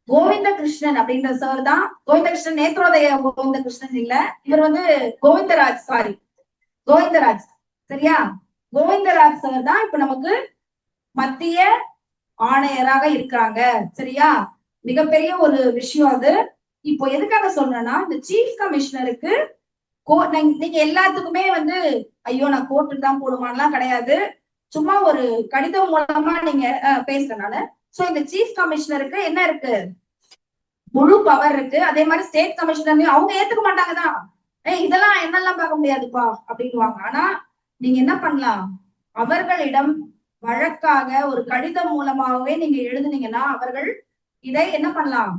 கோவிந்த கிருஷ்ணன் அப்படின்ற சார் தான். கோவிந்த கிருஷ்ணன் நேத்ரோதய கோவிந்த கிருஷ்ணன் இல்ல, இவர் வந்து கோவிந்தராஜ் சரியா? கோவிந்தராஜ் சார் தான் இப்ப நமக்கு மத்திய ஆணையராக இருக்கிறாங்க. சரியா? மிகப்பெரிய ஒரு விஷயம் அது. இப்போ எதுக்காக சொல்றேன்னா, இந்த சீஃப் கமிஷனருக்கு நீங்க எல்லாத்துக்குமே வந்து ஐயோ நான் கோர்ட்டுக்கு தான் போடுமான்லாம் கிடையாது. சும்மா ஒரு கடிதம் மூலமா நீங்க பேசுறதுனால. சோ இந்த சீஃப் கமிஷனருக்கு என்ன இருக்கு? முழு பவர் இருக்கு. அதே மாதிரி ஸ்டேட் கமிஷனர் அவங்க ஏத்துக்க மாட்டாங்கதான். இதெல்லாம் என்னெல்லாம் பார்க்க முடியாதுப்பா அப்படின்வாங்க. ஆனா நீங்க என்ன பண்ணலாம், அவர்களிடம் வழக்காக ஒரு கடிதம் மூலமாகவே நீங்க எழுதுனீங்கன்னா அவர்கள் இதை என்ன பண்ணலாம்,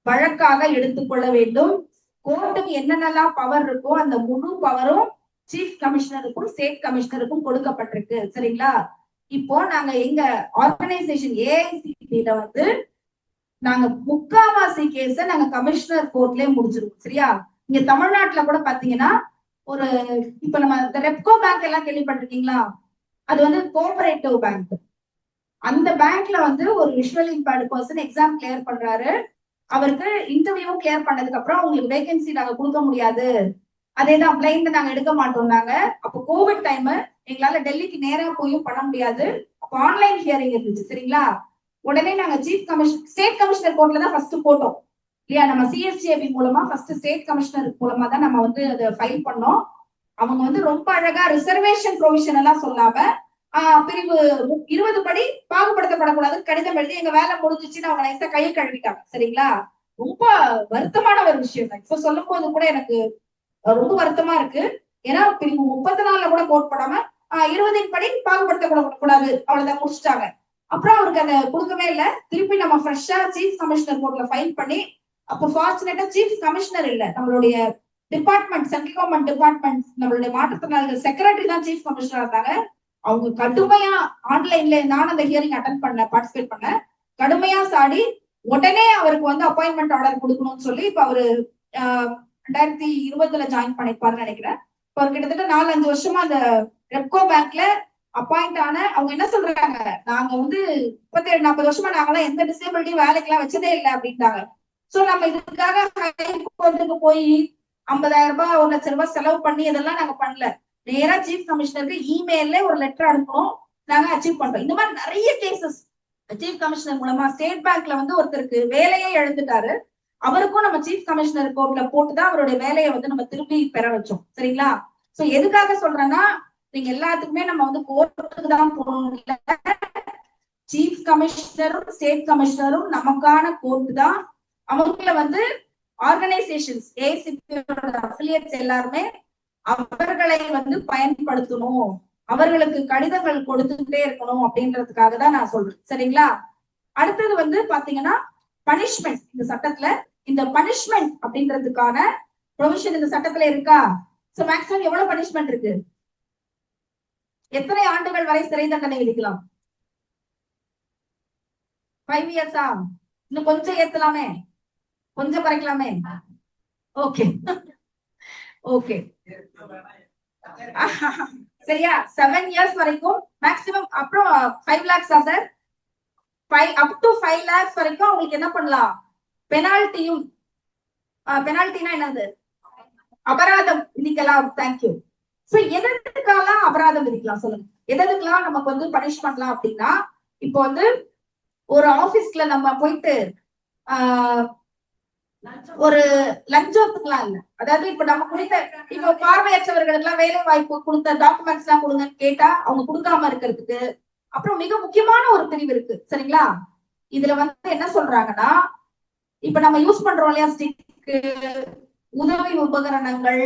வழக்காக எடுத்துக்கொள்ள வேண்டும். கோர்ட்டுக்கு என்னென்னலாம் பவர் இருக்கோ அந்த முழு பவரும் சீஃப் கமிஷனருக்கும் ஸ்டேட் கமிஷனருக்கும் கொடுக்கப்பட்டிருக்கு. சரிங்களா? இப்போ நாங்க எங்க ஆர்கனைசேஷன் ஏஐசிடில வந்து நாங்க முக்காவாசி கேஸ நாங்க கமிஷனர் கோர்ட்லயே முடிச்சிருவோம். சரியா? இங்க தமிழ்நாட்டுல கூட பாத்தீங்கன்னா ஒரு இப்ப நம்ம இந்த ரெப்கோ பேங்க் எல்லாம் கேள்விப்பட்டிருக்கீங்களா? அது வந்து கோஆபரேட்டிவ் பேங்க். அந்த பேங்க்ல வந்து ஒரு visual impaired person exam clear பண்றாரு. அவருக்கு இன்டர்வியூ கிளியர் பண்ணதுக்கு அப்புறம் உங்களுக்கு வேகன்சி நாங்க கொடுக்க முடியாது, அதேதான் பிளைண்ட் நாங்க எடுக்க மாட்டோம்னாங்க. அப்போ கோவிட் டைம், எங்களால டெல்லிக்கு நேரா போயும் பண்ண முடியாது. அப்போ ஆன்லைன் ஹியரிங் இருந்துச்சு. சரிங்களா? உடனே நாங்க சீஃப் கமிஷனர் ஸ்டேட் கமிஷனர் கோர்ட்ல தான் ஃபர்ஸ்ட் போட்டோம் இல்லையா? நம்ம சிஎஸ்டிஏபி மூலமா ஃபர்ஸ்ட் ஸ்டேட் கமிஷனர் மூலமா தான் நம்ம வந்து அதை ஃபைல் பண்ணோம். அவங்க வந்து ரொம்ப அழகா ரிசர்வேஷன் ப்ரொவிஷன் எல்லாம் சொல்லாம பிரிவு 20 படி பாகுபடுத்தப்படக்கூடாது கடிதம் எழுதி எங்க வேலை முடிஞ்சிச்சுன்னு அவங்க நைஸா கையை கழுவிட்டாங்க. சரிங்களா? ரொம்ப வருத்தமான ஒரு விஷயம் தான். இப்ப சொல்லும் போது கூட எனக்கு ரொம்ப வருத்தமா இருக்கு. ஏன்னா பிரிவு 34 கூட கோட் போடாம 20 படி பாகுபடுத்தக்கூடாது அவ்வளவுதான் முடிச்சுட்டாங்க. அப்புறம் அவருக்கு அதை கொடுக்கவே இல்லை. திருப்பி நம்ம ஃப்ரெஷ்ஷா சீஃப் கமிஷனர் கோர்ட்ல ஃபைல் பண்ணி, அப்போ ஃபார்ச்சுனேட்டா சீஃப் கமிஷனர் இல்ல, நம்மளுடைய டிபார்ட்மெண்ட், சென்ட்ரல் கவர்மெண்ட் டிபார்ட்மெண்ட், நம்மளுடைய மாற்றுத்திறனாளிகள் செக்ரட்டரி தான் சீஃப் கமிஷனர் இருந்தாங்க. அவங்க கடுமையா ஆன்லைன்ல நானும் அந்த ஹியரிங் அட்டன் பண்ண பார்ட்டிசிபேட் பண்ண கடுமையா சாடி உடனே அவருக்கு வந்து அப்பாயின்மெண்ட் ஆர்டர் கொடுக்கணும்னு சொல்லி இப்ப அவரு 2020 ஜாயின் பண்ணிப்பாருன்னு நினைக்கிறேன். இப்போ அவர் கிட்டத்தட்ட 4-5 வருஷமா அந்த ரெப்கோ பேங்க்ல அப்பாயிண்ட் ஆன. அவங்க என்ன சொல்றாங்க, நாங்க வந்து 37-40 வருஷமா நாங்கெல்லாம் எந்த டிசேபிலிட்டியும் வேலைக்கு எல்லாம் வச்சதே இல்லை அப்படின்ட்டாங்க. சோ நம்ம இதுக்காக ஹைகோர்ட்டுக்கு போய் 50,000 ரூபாய் 1 லட்சம் ரூபாய் செலவு பண்ணி இதெல்லாம் நாங்க பண்ணல. நேரா சீஃப் கமிஷனருக்கு இமெயில்ல ஒரு லெட்டர் அனுப்பணும், நாங்க அச்சீவ் பண்றோம். இந்த மாதிரி நிறைய கேசஸ் சீஃப் கமிஷனர் மூலமா. ஸ்டேட் பேங்க்ல வந்து ஒருத்தருக்கு வேலையே இழந்துட்டாரு, அவருக்கும் நம்ம சீஃப் கமிஷனர் கோர்ட்ல போட்டுதான் அவருடைய வேலையை வந்து நம்ம திருப்பி பெற வச்சோம். சரிங்களா? சோ எதுக்காக சொல்றேன்னா, நீங்க எல்லாத்துக்குமே நம்ம வந்து கோர்ட்டுக்கு தான் போகணும். சீஃப் கமிஷனரும் ஸ்டேட் கமிஷனரும் நமக்கான கோர்ட் தான். அவங்கள வந்து ஆர்கனைசேஷன்ஸ் அஃபிலியேட்ஸ் எல்லாருமே அவர்களை வந்து பயன்படுத்தணும், அவர்களுக்கு கடிதங்கள் கொடுத்துட்டே இருக்கணும் அப்படின்றதுக்காக தான் நான் சொல்றேன். சரிங்களா? அடுத்தது வந்து பாத்தீங்கன்னா பனிஷ்மெண்ட். இந்த சட்டத்துல இந்த பனிஷ்மெண்ட் அப்படின்றதுக்கான ப்ரொவிஷன் இந்த சட்டத்துல இருக்கா? சோ மேக்ஸிமம் எவ்வளவு பனிஷ்மெண்ட் இருக்கு? எத்தனை ஆண்டுகள் வரை சிறை தண்டனை விதிக்கலாம்? 5 இயர்ஸா? இன்னும் கொஞ்சம் ஏத்தலாமே, கொஞ்சம் குறைக்கலாமே. ஓகே ஓகே சரியா? 7 இயர்ஸ் வரைக்கும் மேக்ஸிமம். அப்புறம் 5 lakhs sir? Up to 5 lakhs வரைக்கும் அவங்களுக்கு என்ன பண்ணலாம்? பெனால்ட்டியும். பெனால்ட்டினா என்னது? அபராதம் விதிக்கலாம். தேங்க்யூ. சோ எதற்கெல்லாம் அபராதம் விதிக்கலாம் சொல்லுங்க? எதற்கெல்லாம் நமக்கு வந்து பனிஷ் பண்ணலாம் அப்படின்னா, இப்போ வந்து ஒரு ஆபீஸ்ல நம்ம போயிட்டு ஒரு லஞ்சத்துக்குலாம் இல்ல, அதாவது இப்ப நம்ம கொடுத்த இப்ப பார்வையற்றவர்களுக்கு எல்லாம் வேலை வாய்ப்பு கொடுத்த டாக்குமெண்ட்ஸ் எல்லாம் கொடுங்கன்னு கேட்டா அவங்க கொடுக்காம இருக்கிறதுக்கு. அப்புறம் மிக முக்கியமான ஒரு பிரிவு இருக்கு. சரிங்களா? இதுல வந்து என்ன சொல்றாங்கன்னா, இப்ப நம்ம யூஸ் பண்றோம் இல்லையா ஸ்டிக்கு, உதவி உபகரணங்கள்,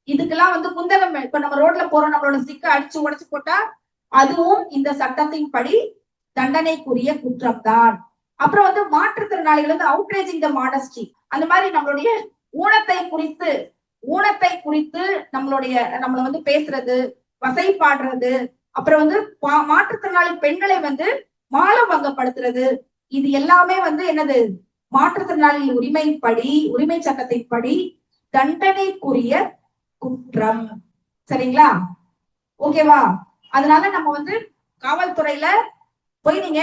இதுக்கெல்லாம் வந்து குந்தகம். இப்ப நம்ம ரோட்ல போறோம், நம்மளோட ஸ்டிக்கை அடிச்சு உடைச்சு போட்டா அதுவும் இந்த சட்டத்தின் படி தண்டனைக்குரிய குற்றம் தான். அப்புறம் வந்து மாற்றுத்திறனாளிகள் வந்து அவுட்ரேஜிங் த மாடஸ்டி, அந்த மாதிரி நம்மளுடைய ஊனத்தை குறித்து நம்மள வந்து பேசுறது, வசைப்பாடுறது, அப்புறம் வந்து மாற்றுத்திறனாளி பெண்களை வந்து மானபங்கப்படுத்துறது, இது எல்லாமே வந்து என்னது? மாற்றுத்திறனாளி உரிமை சட்டத்தின் படி தண்டனைக்குரிய குற்றம். சரிங்களா? ஓகேவா? அதனால நம்ம வந்து காவல்துறையில போய் நீங்க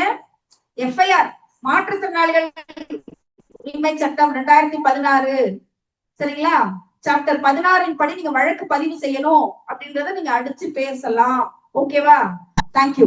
எஃப்ஐஆர் மாற்றுத்திறனாளிகள் உரிமை சட்டம் 2016, சரிங்களா, சாப்டர் 16 படி நீங்க வழக்கு பதிவு செய்யணும் அப்படின்றத நீங்க அடிச்சு பேசலாம். ஓகேவா? தேங்க்யூ.